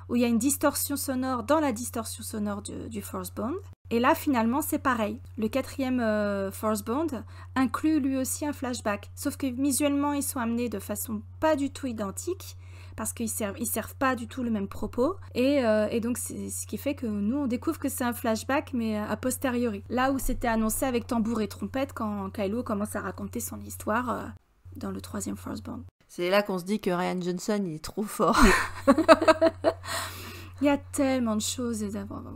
où il y a une distorsion sonore dans la distorsion sonore du Force Bond. Et là, finalement, c'est pareil. Le quatrième Force Bond inclut lui aussi un flashback. Sauf que visuellement, ils sont amenés de façon pas du tout identique, parce qu'ils servent pas du tout le même propos. Et donc, c'est ce qui fait que nous, on découvre que c'est un flashback, mais a posteriori. Là où c'était annoncé avec tambour et trompette, quand Kylo commence à raconter son histoire dans le troisième Force Bond. C'est là qu'on se dit que Ryan Johnson, il est trop fort. Il y a tellement de choses.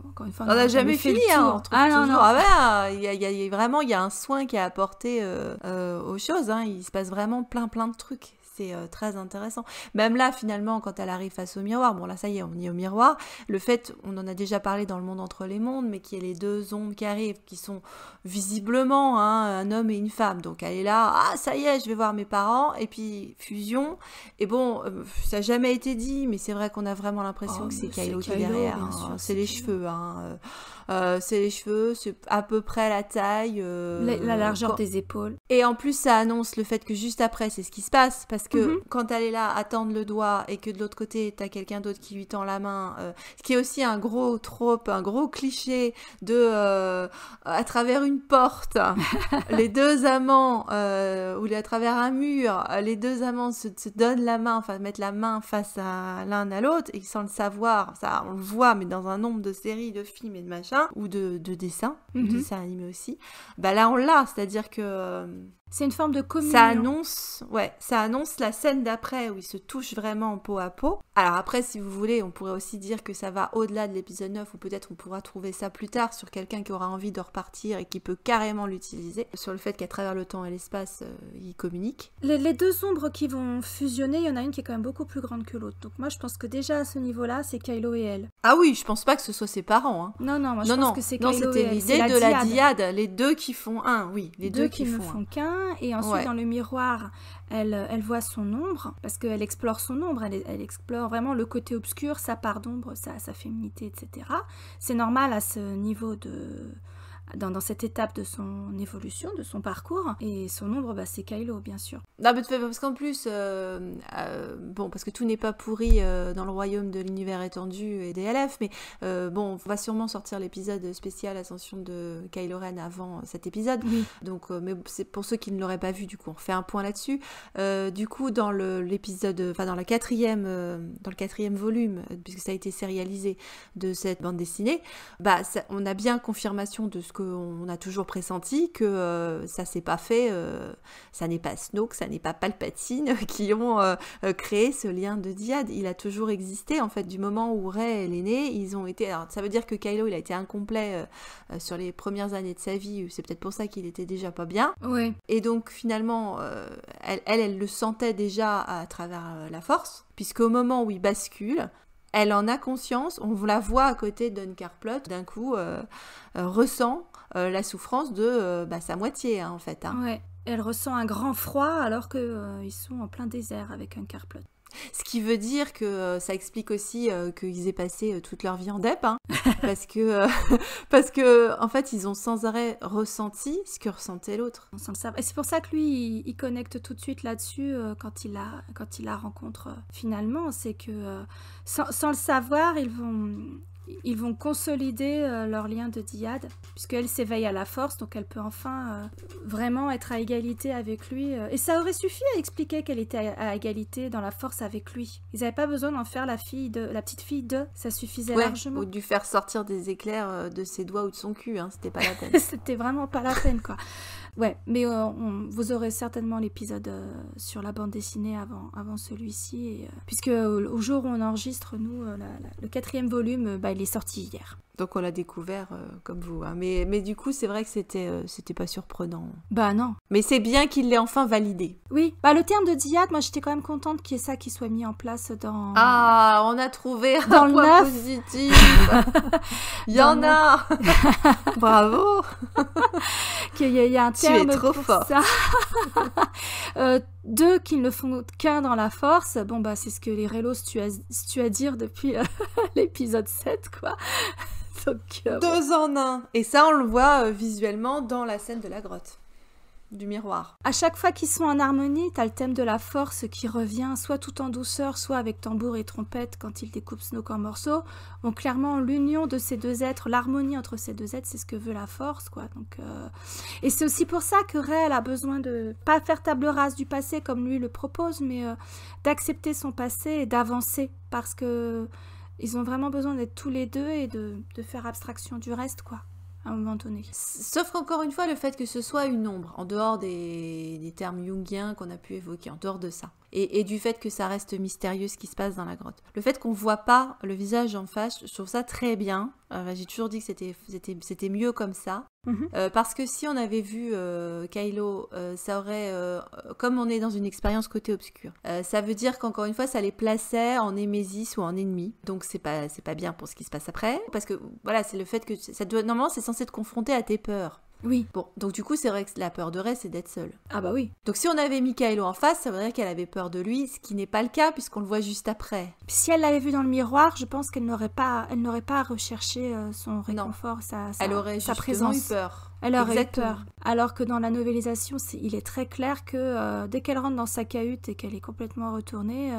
Encore une fois, on n'a jamais fini, hein, on trouve toujours. Non. Ah ouais, il y a un soin qui est apporté aux choses. Hein. Il se passe vraiment plein de trucs. C'est très intéressant. Même là, finalement, quand elle arrive face au miroir, bon là, ça y est, on est au miroir. Le fait, on en a déjà parlé dans Le Monde entre les mondes, mais qu'il y ait les 2 ombres qui arrivent, qui sont visiblement un homme et une femme. Donc elle est là, ah ça y est, je vais voir mes parents, et puis fusion. Et bon, ça n'a jamais été dit, mais c'est vrai qu'on a vraiment l'impression que c'est Kylo qui est derrière. Hein. C'est les cheveux. C'est les cheveux, c'est à peu près la taille. La largeur des épaules. Et en plus, ça annonce le fait que juste après, c'est ce qui se passe. Parce que quand elle est là à tendre le doigt et que de l'autre côté, t'as quelqu'un d'autre qui lui tend la main, ce qui est aussi un gros trope, un gros cliché de à travers une porte, les 2 amants, ou à travers un mur, les 2 amants se donnent la main, enfin mettent la main face à l'un à l'autre, et sans le savoir, ça on le voit, mais dans un nombre de séries, de films et de machins, ou de dessins, de dessins animés aussi, bah là on l'a, c'est-à-dire que c'est une forme de communion. Ça annonce la scène d'après où ils se touchent vraiment peau à peau. Alors après, si vous voulez, on pourrait aussi dire que ça va au-delà de l'épisode 9, ou peut-être on pourra trouver ça plus tard sur quelqu'un qui aura envie de repartir et qui peut carrément l'utiliser, sur le fait qu'à travers le temps et l'espace, ils communiquent. Les 2 ombres qui vont fusionner, il y en a une qui est quand même beaucoup plus grande que l'autre. Donc moi, je pense que déjà à ce niveau-là, c'est Kylo et elle. Ah oui, je pense pas que ce soit ses parents. Hein. Non, moi je pense que c'est Kylo et elle. Non, c'était l'idée de la dyade. Les 2 qui font un, oui. Les 2 qui ne font qu'un. Et ensuite, dans le miroir, elle voit son ombre, parce qu'elle explore son ombre, elle explore vraiment le côté obscur, sa part d'ombre, sa féminité, etc. C'est normal à ce niveau dans cette étape de son évolution, de son parcours. Et son ombre, c'est Kylo, bien sûr. Non, mais parce qu'en plus, parce que tout n'est pas pourri dans le royaume de l'univers étendu et des LF, mais on va sûrement sortir l'épisode spécial Ascension de Kylo Ren avant cet épisode. Oui. Donc, mais c'est pour ceux qui ne l'auraient pas vu, du coup, on refait un point là-dessus. Du coup, dans l'épisode, dans le quatrième volume, puisque ça a été sérialisé de cette bande dessinée, on a bien confirmation de ce qu'on a toujours pressenti, que ça s'est pas fait, ça n'est pas Snoke, ça n'est pas Palpatine qui ont créé ce lien de dyade. Il a toujours existé, en fait, du moment où Rey elle est née, ils ont été... Alors, ça veut dire que Kylo, il a été incomplet sur les premières années de sa vie, c'est peut-être pour ça qu'il était déjà pas bien. Oui. Et donc, finalement, elle le sentait déjà à travers la Force, puisqu'au moment où il bascule, elle en a conscience, on la voit à côté d'Uncarplot, d'un coup, ressent la souffrance de sa moitié, en fait. Ouais. Elle ressent un grand froid alors qu'ils sont en plein désert avec Uncarplot. Ce qui veut dire que ça explique aussi qu'ils aient passé toute leur vie en DEP, parce que en fait ils ont sans arrêt ressenti ce que ressentait l'autre. Sans le savoir. Et c'est pour ça que lui il connecte tout de suite là-dessus quand il la rencontre finalement, c'est que sans le savoir ils vont consolider leur lien de dyade, puisqu'elle s'éveille à la force, donc elle peut enfin vraiment être à égalité avec lui. Et ça aurait suffi à expliquer qu'elle était à égalité dans la force avec lui. Ils n'avaient pas besoin d'en faire la petite fille de, ça suffisait largement. Ou de lui faire sortir des éclairs de ses doigts ou de son cul, c'était pas la peine. C'était vraiment pas la peine, quoi. Ouais, mais vous aurez certainement l'épisode sur la bande dessinée avant celui-ci, puisque au jour où on enregistre, nous, le 4e volume, il est sorti hier. Donc on l'a découvert comme vous. Mais du coup, c'est vrai que c'était pas surprenant. Bah non. Mais c'est bien qu'il l'ait enfin validé. Oui. Le terme de dyade, moi j'étais quand même contente qu'il y ait ça qui soit mis en place dans... Ah, on a trouvé dans un point positif. Il y en a. Bravo. Qu'il y a un terme tu es trop pour fort. ça. Deux qui ne font qu'un dans la force. C'est ce que les Relos tu à dire depuis l'épisode 7, quoi. Donc, deux en un. Et ça, on le voit visuellement dans la scène de la grotte, du miroir. À chaque fois qu'ils sont en harmonie, t'as le thème de la force qui revient, soit tout en douceur, soit avec tambour et trompette quand il découpe Snoke en morceaux. Donc clairement, l'union de ces deux êtres, l'harmonie entre ces deux êtres, c'est ce que veut la force, quoi. Donc, et c'est aussi pour ça que Rey elle a besoin de pas faire table rase du passé comme lui le propose, mais d'accepter son passé et d'avancer, parce que ils ont vraiment besoin d'être tous les deux et de faire abstraction du reste, quoi, à un moment donné. Sauf qu'encore une fois, le fait que ce soit une ombre, en dehors des termes jungiens qu'on a pu évoquer, en dehors de ça, et du fait que ça reste mystérieux ce qui se passe dans la grotte. Le fait qu'on voit pas le visage en face, je trouve ça très bien. J'ai toujours dit que c'était mieux comme ça. Parce que si on avait vu Kylo, ça aurait, comme on est dans une expérience côté obscur, ça veut dire qu'encore une fois ça les plaçait en némésis ou en ennemi, donc c'est pas bien pour ce qui se passe après, parce que voilà, c'est le fait que normalement c'est censé te confronter à tes peurs. Oui. Bon, donc du coup c'est vrai que la peur de Rey c'est d'être seule. Ah bah oui. Donc si on avait mis Kylo en face, ça veut dire qu'elle avait peur de lui, ce qui n'est pas le cas puisqu'on le voit juste après. Si elle l'avait vu dans le miroir, je pense qu'elle n'aurait pas recherché son réconfort, elle aurait sa justement présence. eu peur. Elle aurait Exactement. eu peur. Alors que dans la novélisation, il est très clair que dès qu'elle rentre dans sa cahute et qu'elle est complètement retournée,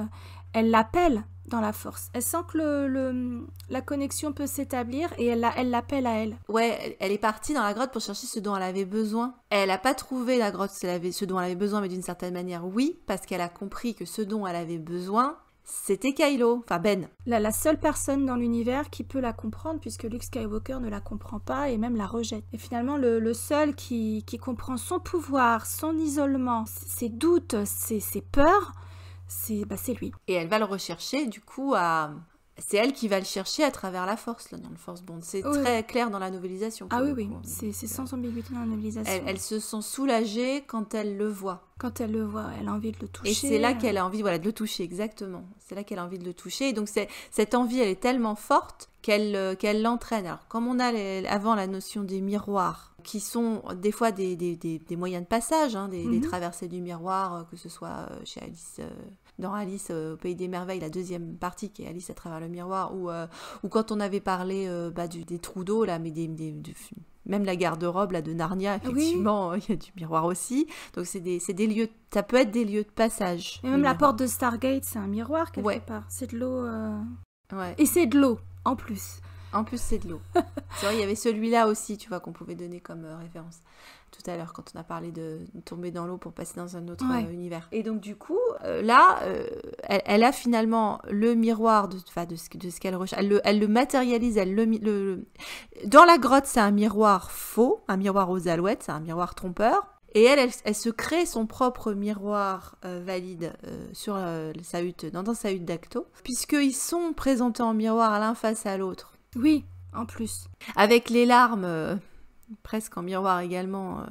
elle l'appelle dans la force. Elle sent que la connexion peut s'établir et elle l'appelle à elle. Ouais, elle est partie dans la grotte pour chercher ce dont elle avait besoin. Elle n'a pas trouvé la grotte ce dont elle avait besoin, mais d'une certaine manière, oui, parce qu'elle a compris que ce dont elle avait besoin, c'était Kylo, enfin Ben. La seule personne dans l'univers qui peut la comprendre, puisque Luke Skywalker ne la comprend pas et même la rejette. Et finalement, le seul qui comprend son pouvoir, son isolement, ses doutes, ses peurs, c'est lui. Et elle va le rechercher, du coup, c'est elle qui va le chercher à travers la force, là, dans le Force Bond. C'est très clair dans la novélisation. Ah oui, c'est sans ambiguïté dans la novélisation. Elle se sent soulagée quand elle le voit. Quand elle le voit, elle a envie de le toucher. Et c'est là qu'elle a envie de le toucher, exactement. C'est là qu'elle a envie de le toucher. Et donc, cette envie, elle est tellement forte qu'elle l'entraîne. Alors, comme on a avant la notion des miroirs, qui sont des fois des moyens de passage, des traversées du miroir, que ce soit chez Alice... dans Alice au Pays des Merveilles, la deuxième partie qui est Alice à travers le miroir, ou quand on avait parlé des trous d'eau, là, mais Même la garde-robe là, de Narnia, effectivement, il y a du miroir aussi. Donc c'est des lieux, ça peut être des lieux de passage. Et même la porte de Stargate, c'est un miroir quelque part. C'est de l'eau. Ouais. Et c'est de l'eau, en plus. En plus, c'est de l'eau. C'est vrai, il y avait celui-là aussi, tu vois, qu'on pouvait donner comme référence tout à l'heure, quand on a parlé de tomber dans l'eau pour passer dans un autre univers. Et donc, du coup, là, elle a finalement le miroir de ce qu'elle recherche. Elle le matérialise. Dans la grotte, c'est un miroir faux, un miroir aux alouettes, c'est un miroir trompeur. Et elle se crée son propre miroir valide sur sa hutte, dans sa hutte d'Acto, puisqu'ils sont présentés en miroir l'un face à l'autre. Oui, en plus. Avec les larmes, presque en miroir également,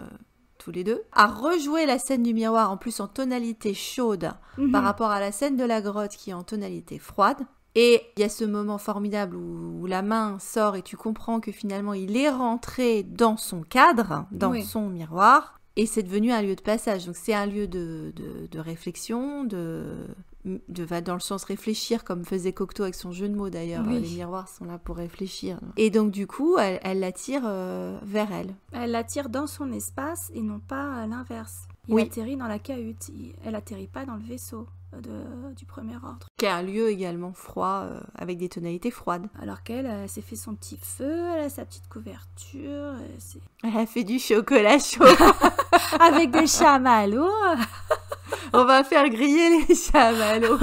tous les deux. À rejouer la scène du miroir, en plus en tonalité chaude, par rapport à la scène de la grotte qui est en tonalité froide. Et il y a ce moment formidable où la main sort et tu comprends que finalement il est rentré dans son cadre, dans son miroir. Et c'est devenu un lieu de passage. Donc c'est un lieu de réflexion, va dans le sens réfléchir, comme faisait Cocteau avec son jeu de mots d'ailleurs. Les miroirs sont là pour réfléchir. Et donc du coup, elle l'attire vers elle. Elle l'attire dans son espace et non pas à l'inverse. Il atterrit dans la cahute. Elle atterrit pas dans le vaisseau du premier ordre. Qui est un lieu également froid, avec des tonalités froides. Alors qu'elle s'est fait son petit feu, elle a sa petite couverture. Elle a fait du chocolat chaud. Avec des chamallows. On va faire griller les chamallows.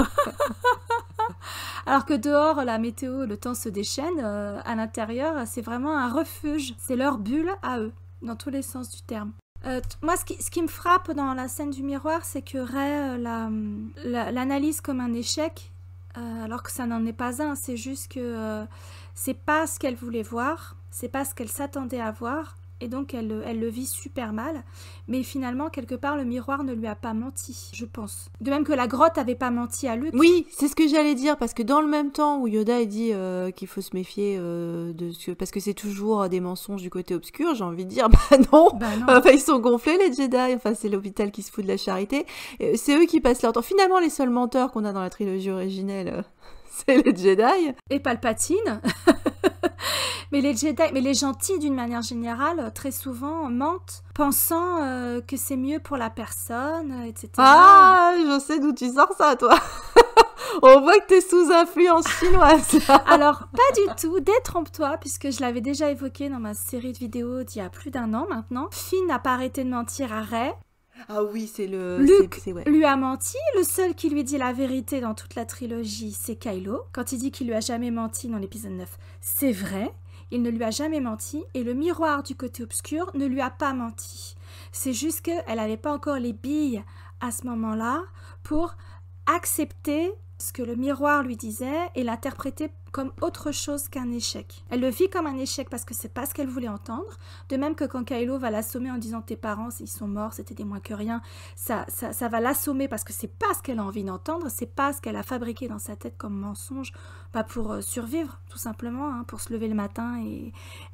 Alors que dehors, la météo, le temps se déchaîne. À l'intérieur, c'est vraiment un refuge. C'est leur bulle à eux, dans tous les sens du terme. Moi, ce qui me frappe dans la scène du miroir, c'est que Ray l'analyse comme un échec, alors que ça n'en est pas un. C'est juste que c'est pas ce qu'elle voulait voir, c'est pas ce qu'elle s'attendait à voir, et donc elle le vit super mal. Mais finalement, quelque part, le miroir ne lui a pas menti, je pense. De même que la grotte avait pas menti à Luke. Oui, c'est ce que j'allais dire, parce que dans le même temps où Yoda dit qu'il faut se méfier parce que c'est toujours des mensonges du côté obscur, j'ai envie de dire, non. Enfin, ils sont gonflés les Jedi, enfin c'est l'hôpital qui se fout de la charité. C'est eux qui passent leur temps. Finalement, les seuls menteurs qu'on a dans la trilogie originelle, c'est les Jedi. Et Palpatine. Mais les Jedi, mais les gentils d'une manière générale, très souvent mentent, pensant que c'est mieux pour la personne, etc. Ah, je sais d'où tu sors ça, toi. On voit que t'es sous influence chinoise. Alors, pas du tout. Détrompe-toi, puisque je l'avais déjà évoqué dans ma série de vidéos d'il y a plus d'1 an maintenant. Finn n'a pas arrêté de mentir à Rey. Ah oui, c'est le... Luke lui a menti. Le seul qui lui dit la vérité dans toute la trilogie, c'est Kylo. Quand il dit qu'il lui a jamais menti dans l'épisode 9, c'est vrai. Il ne lui a jamais menti. Et le miroir du côté obscur ne lui a pas menti. C'est juste qu'elle n'avait pas encore les billes à ce moment-là pour accepter ce que le miroir lui disait et l'interpréter comme autre chose qu'un échec. Elle le vit comme un échec parce que c'est pas ce qu'elle voulait entendre. De même que quand Kylo va l'assommer en disant tes parents, ils sont morts, c'était des moins que rien, ça va l'assommer parce que c'est pas ce qu'elle a envie d'entendre, c'est pas ce qu'elle a fabriqué dans sa tête comme mensonge, pas pour survivre tout simplement, hein, pour se lever le matin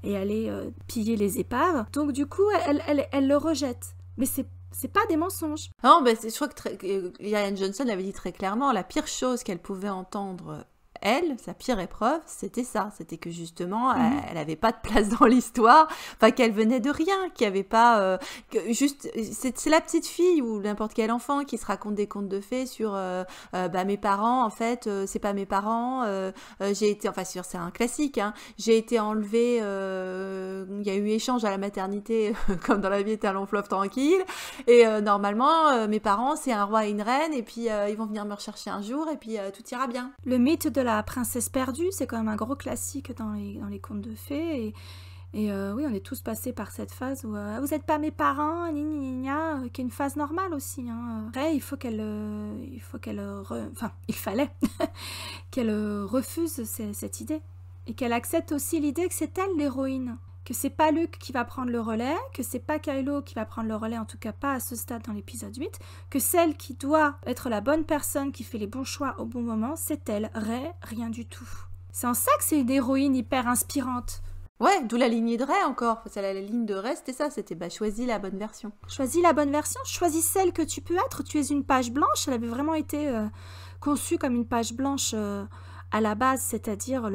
et aller piller les épaves. Donc du coup, elle le rejette. Mais c'est pas des mensonges. Non, ben, je crois que Rian Johnson avait dit très clairement, la pire chose qu'elle pouvait entendre, elle, sa pire épreuve, c'était ça. C'était que justement, elle n'avait pas de place dans l'histoire, enfin qu'elle venait de rien, qu'il n'y avait pas... c'est la petite fille ou n'importe quel enfant qui se raconte des contes de fées sur mes parents, en fait, c'est pas mes parents, j'ai été... Enfin, c'est un classique, hein, j'ai été enlevée, il y a eu échange à la maternité, comme dans la vie est un long fleuve tranquille, et normalement, mes parents, c'est un roi et une reine, et puis ils vont venir me rechercher un jour, et puis tout ira bien. Le mythe de la princesse perdue, c'est quand même un gros classique dans les contes de fées. Et oui, on est tous passés par cette phase où vous n'êtes pas mes parents, qui est une phase normale aussi. Hein. Après, il fallait qu'elle refuse cette idée. Et qu'elle accepte aussi l'idée que c'est elle l'héroïne. Que c'est pas Luke qui va prendre le relais, que c'est pas Kylo qui va prendre le relais, en tout cas pas à ce stade dans l'épisode 8, que celle qui doit être la bonne personne, qui fait les bons choix au bon moment, c'est elle, Rey, rien du tout. C'est en ça que c'est une héroïne hyper inspirante. Ouais, d'où la lignée de Rey encore, parce que la ligne de Rey c'était ça, c'était choisis la bonne version. Choisis la bonne version, choisis celle que tu peux être, tu es une page blanche, elle avait vraiment été conçue comme une page blanche à la base, c'est-à-dire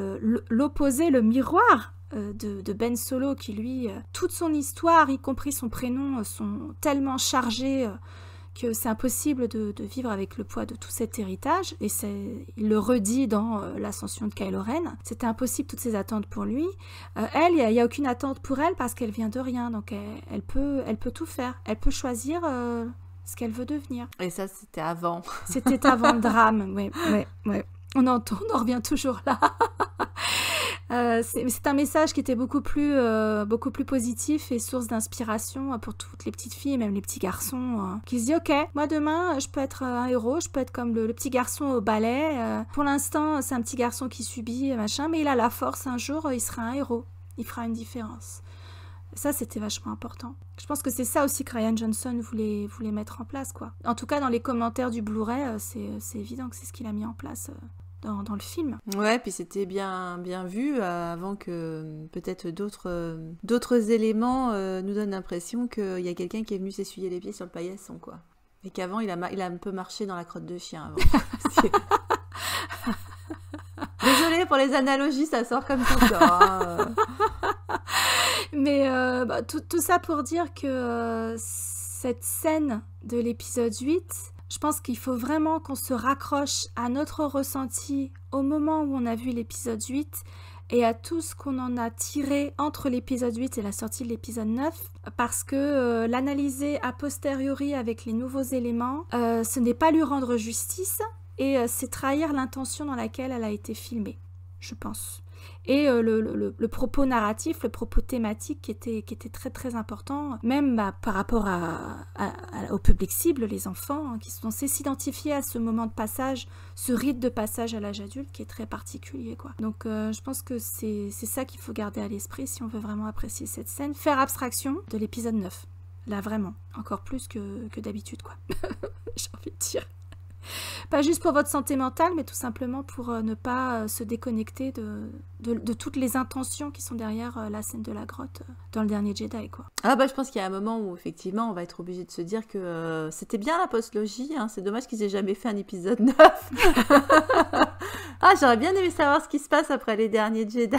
l'opposé, le miroir de Ben Solo qui lui, toute son histoire, y compris son prénom, sont tellement chargés que c'est impossible de vivre avec le poids de tout cet héritage, et il le redit dans l'ascension de Kylo Ren, c'était impossible toutes ces attentes pour lui. Elle, il n'y a aucune attente pour elle parce qu'elle vient de rien, donc elle peut tout faire, elle peut choisir ce qu'elle veut devenir. Et ça, c'était avant. C'était avant le drame, ouais. On en revient toujours là. C'est un message qui était beaucoup plus positif et source d'inspiration pour toutes les petites filles et même les petits garçons qui se disent ok, moi demain je peux être un héros, je peux être comme le petit garçon au ballet. Pour l'instant c'est un petit garçon qui subit machin, mais il a la force, un jour il sera un héros, il fera une différence. Ça c'était vachement important. Je pense que c'est ça aussi que Rian Johnson voulait mettre en place, quoi. En tout cas dans les commentaires du Blu-ray, c'est évident que c'est ce qu'il a mis en place dans le film. Ouais, puis c'était bien vu avant que peut-être d'autres éléments nous donnent l'impression qu'il y a quelqu'un qui est venu s'essuyer les pieds sur le paillasson, quoi. Et qu'avant, il a un peu marché dans la crotte de chien avant. Désolée pour les analogies, ça sort comme ça. Mais tout ça pour dire que cette scène de l'épisode 8... Je pense qu'il faut vraiment qu'on se raccroche à notre ressenti au moment où on a vu l'épisode 8 et à tout ce qu'on en a tiré entre l'épisode 8 et la sortie de l'épisode 9, parce que l'analyser a posteriori avec les nouveaux éléments, ce n'est pas lui rendre justice et c'est trahir l'intention dans laquelle elle a été filmée, je pense. Et le propos narratif, le propos thématique qui était très très important, même par rapport au public cible, les enfants, qui sont censés s'identifier à ce moment de passage, ce rite de passage à l'âge adulte qui est très particulier, quoi. Donc je pense que c'est ça qu'il faut garder à l'esprit si on veut vraiment apprécier cette scène, faire abstraction de l'épisode 9. Là vraiment, encore plus que d'habitude, quoi. J'ai envie de dire. Pas juste pour votre santé mentale, mais tout simplement pour ne pas se déconnecter de toutes les intentions qui sont derrière la scène de la grotte dans le dernier Jedi, quoi. Ah bah je pense qu'il y a un moment où effectivement on va être obligé de se dire que c'était bien la postlogie, hein. C'est dommage qu'ils aient jamais fait un épisode 9. Ah, j'aurais bien aimé savoir ce qui se passe après les derniers Jedi.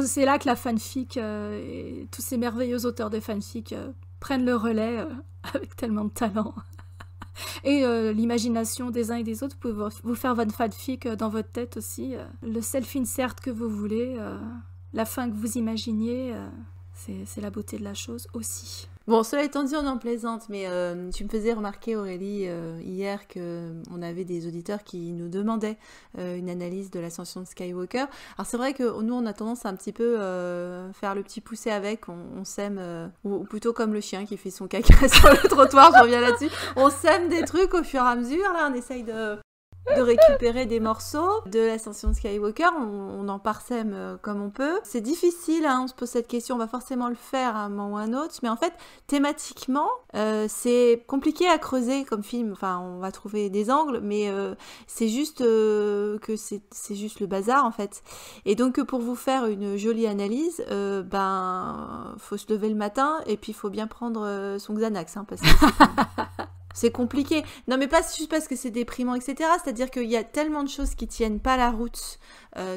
C'est là que la fanfic et tous ces merveilleux auteurs de fanfic prennent le relais avec tellement de talent. Et l'imagination des uns et des autres, vous pouvez vous faire votre fanfic dans votre tête aussi. Le self-insert que vous voulez, la fin que vous imaginiez, c'est la beauté de la chose aussi. Bon, cela étant dit, on en plaisante, mais tu me faisais remarquer, Aurélie, hier, qu'on avait des auditeurs qui nous demandaient une analyse de l'ascension de Skywalker. Alors c'est vrai que nous, on a tendance à un petit peu faire le petit poussé avec, on sème, ou plutôt comme le chien qui fait son caca sur le trottoir, je reviens là-dessus, on sème des trucs au fur et à mesure, là on essaye de récupérer des morceaux de l'ascension de Skywalker, on en parsème comme on peut. C'est difficile, hein, on se pose cette question, on va forcément le faire à un moment ou à un autre, mais en fait, thématiquement, c'est compliqué à creuser comme film, enfin, on va trouver des angles, mais c'est juste que c'est juste le bazar, en fait. Et donc, pour vous faire une jolie analyse, faut se lever le matin, et puis il faut bien prendre son Xanax, hein, parce que c'est compliqué. Non, mais pas juste parce que c'est déprimant, etc. C'est-à-dire qu'il y a tellement de choses qui tiennent pas la route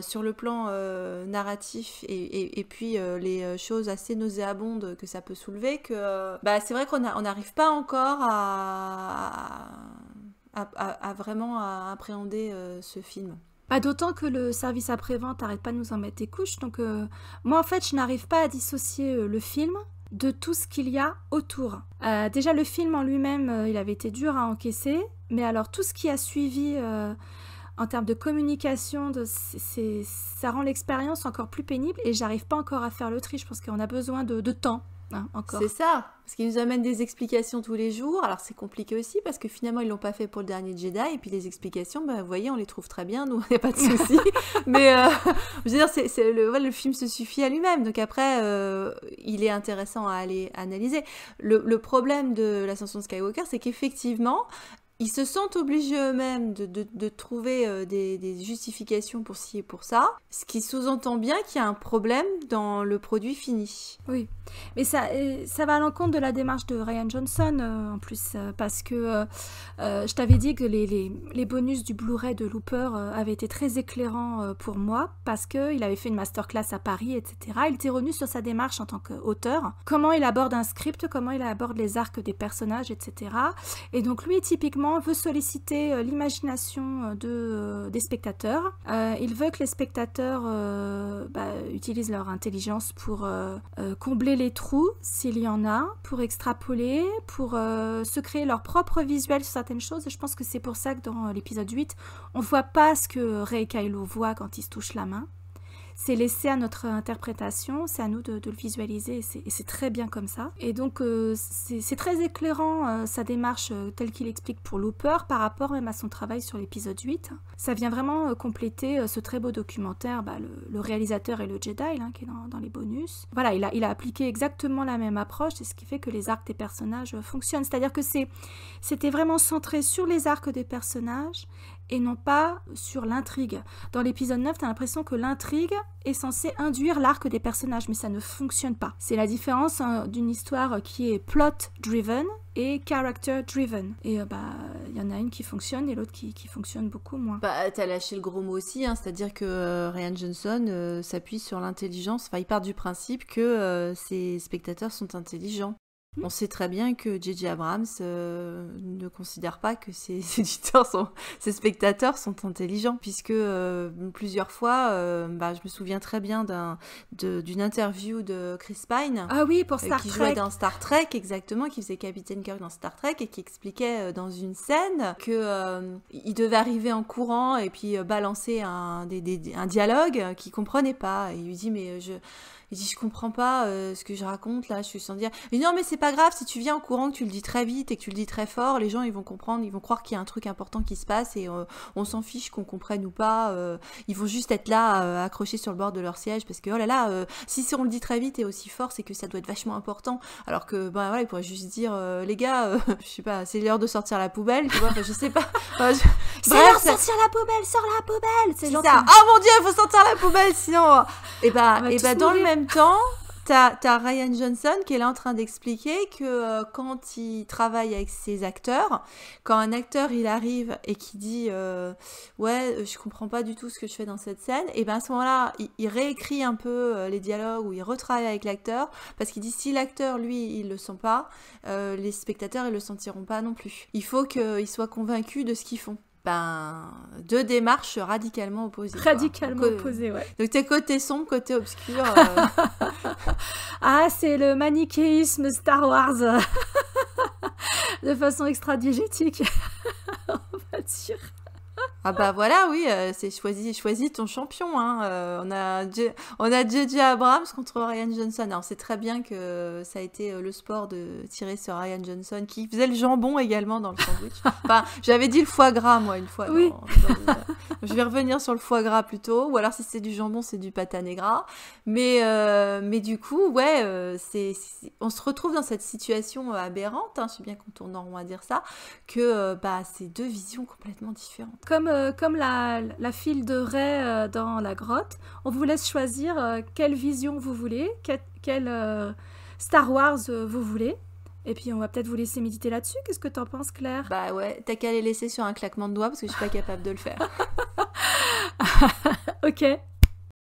sur le plan narratif et puis les choses assez nauséabondes que ça peut soulever que c'est vrai qu'on n'arrive pas encore à vraiment à appréhender ce film. D'autant que le service après-vente n'arrête pas de nous en mettre des couches. Donc moi, en fait, je n'arrive pas à dissocier le film de tout ce qu'il y a autour. Déjà, le film en lui-même, il avait été dur à encaisser, mais alors tout ce qui a suivi en termes de communication, ça rend l'expérience encore plus pénible et j'arrive pas encore à faire le tri. Je pense qu'on a besoin de temps. Encore. C'est ça, parce qu'ils nous amènent des explications tous les jours, alors c'est compliqué aussi, parce que finalement ils l'ont pas fait pour le dernier Jedi, et puis les explications, vous voyez, on les trouve très bien, nous, il n'y a pas de souci, mais je veux dire, le film se suffit à lui-même, donc après, il est intéressant à aller analyser. Le problème de l'ascension de Skywalker, c'est qu'effectivement, Ils se sentent obligés eux-mêmes de trouver des justifications pour ci et pour ça, ce qui sous-entend bien qu'il y a un problème dans le produit fini. Oui, mais ça va à l'encontre de la démarche de Ryan Johnson en plus, parce que je t'avais dit que les bonus du Blu-ray de Looper avaient été très éclairants pour moi, parce qu'il avait fait une masterclass à Paris, etc. Il était revenu sur sa démarche en tant qu'auteur, comment il aborde un script, comment il aborde les arcs des personnages, etc. Et donc lui, typiquement, veut solliciter l'imagination des spectateurs. Il veut que les spectateurs utilisent leur intelligence pour combler les trous, s'il y en a, pour extrapoler, pour se créer leur propre visuel sur certaines choses. Et je pense que c'est pour ça que dans l'épisode 8, on ne voit pas ce que Rey et Kylo voient quand ils se touchent la main. C'est laissé à notre interprétation, c'est à nous de le visualiser, et c'est très bien comme ça. Et donc, c'est très éclairant, sa démarche telle qu'il explique pour Looper, par rapport même à son travail sur l'épisode 8. Ça vient vraiment compléter ce très beau documentaire, le réalisateur et le Jedi, qui est dans les bonus. Voilà, il a appliqué exactement la même approche, c'est ce qui fait que les arcs des personnages fonctionnent. C'est-à-dire que c'était vraiment centré sur les arcs des personnages, et non pas sur l'intrigue. Dans l'épisode 9, tu as l'impression que l'intrigue est censée induire l'arc des personnages, mais ça ne fonctionne pas. C'est la différence d'une histoire qui est plot-driven et character-driven. Et y en a une qui fonctionne et l'autre qui fonctionne beaucoup moins. T'as lâché le gros mot aussi, c'est-à-dire que Ryan Johnson s'appuie sur l'intelligence, il part du principe que ses spectateurs sont intelligents. On sait très bien que J.J. Abrams ne considère pas que ses spectateurs sont intelligents, puisque plusieurs fois, je me souviens très bien d'une interview de Chris Pine. Ah oui, pour Star qui Trek. Jouait dans Star Trek, exactement, qui faisait Capitaine Kirk dans Star Trek, et qui expliquait dans une scène que il devait arriver en courant et puis balancer un dialogue qu'il comprenait pas. Et il lui dit il dit, je comprends pas ce que je raconte là, je suis sans dire. Il dit, non, mais c'est pas grave, si tu viens en courant, que tu le dis très vite et que tu le dis très fort, les gens ils vont comprendre, ils vont croire qu'il y a un truc important qui se passe et on s'en fiche qu'on comprenne ou pas. Ils vont juste être là, accrochés sur le bord de leur siège parce que oh là là, si on le dit très vite et aussi fort, c'est que ça doit être vachement important. Alors que, voilà, ils pourraient juste dire, les gars, je sais pas, c'est l'heure de sortir la poubelle, tu vois, je sais pas. C'est l'heure de sortir la poubelle, sors la poubelle! C'est ça. Oh mon dieu, il faut sortir la poubelle sinon. Et dans le même temps, t'as Ryan Johnson qui est là en train d'expliquer que quand il travaille avec ses acteurs, quand un acteur il arrive et qui dit ouais, je comprends pas du tout ce que je fais dans cette scène, et à ce moment-là il réécrit un peu les dialogues ou il retravaille avec l'acteur, parce qu'il dit si l'acteur lui il le sent pas, les spectateurs ils le sentiront pas non plus. Il faut qu'ils soient convaincus de ce qu'ils font. Deux démarches radicalement opposées. Radicalement opposées, ouais. Donc t'es côté sombre, côté obscur. Ah, c'est le manichéisme Star Wars. De façon extra-diégétique. On va dire. Ah voilà, oui, c'est choisis ton champion. On a J.J. Abrams contre Ryan Johnson. Alors c'est très bien que ça a été le sport de tirer sur Ryan Johnson, qui faisait le jambon également dans le sandwich. J'avais dit le foie gras, moi, une fois. Oui. Je vais revenir sur le foie gras plutôt. Ou alors si c'est du jambon, c'est du pata negra. Mais du coup, ouais, on se retrouve dans cette situation aberrante, je sais bien qu'on tourne en rond à dire ça, que c'est deux visions complètement différentes. Comme la file de Rey dans la grotte, on vous laisse choisir quelle vision vous voulez, quelle Star Wars vous voulez. Et puis on va peut-être vous laisser méditer là-dessus. Qu'est-ce que t'en penses, Claire ? Bah ouais, t'as qu'à les laisser sur un claquement de doigts parce que je suis pas capable de le faire. Ok.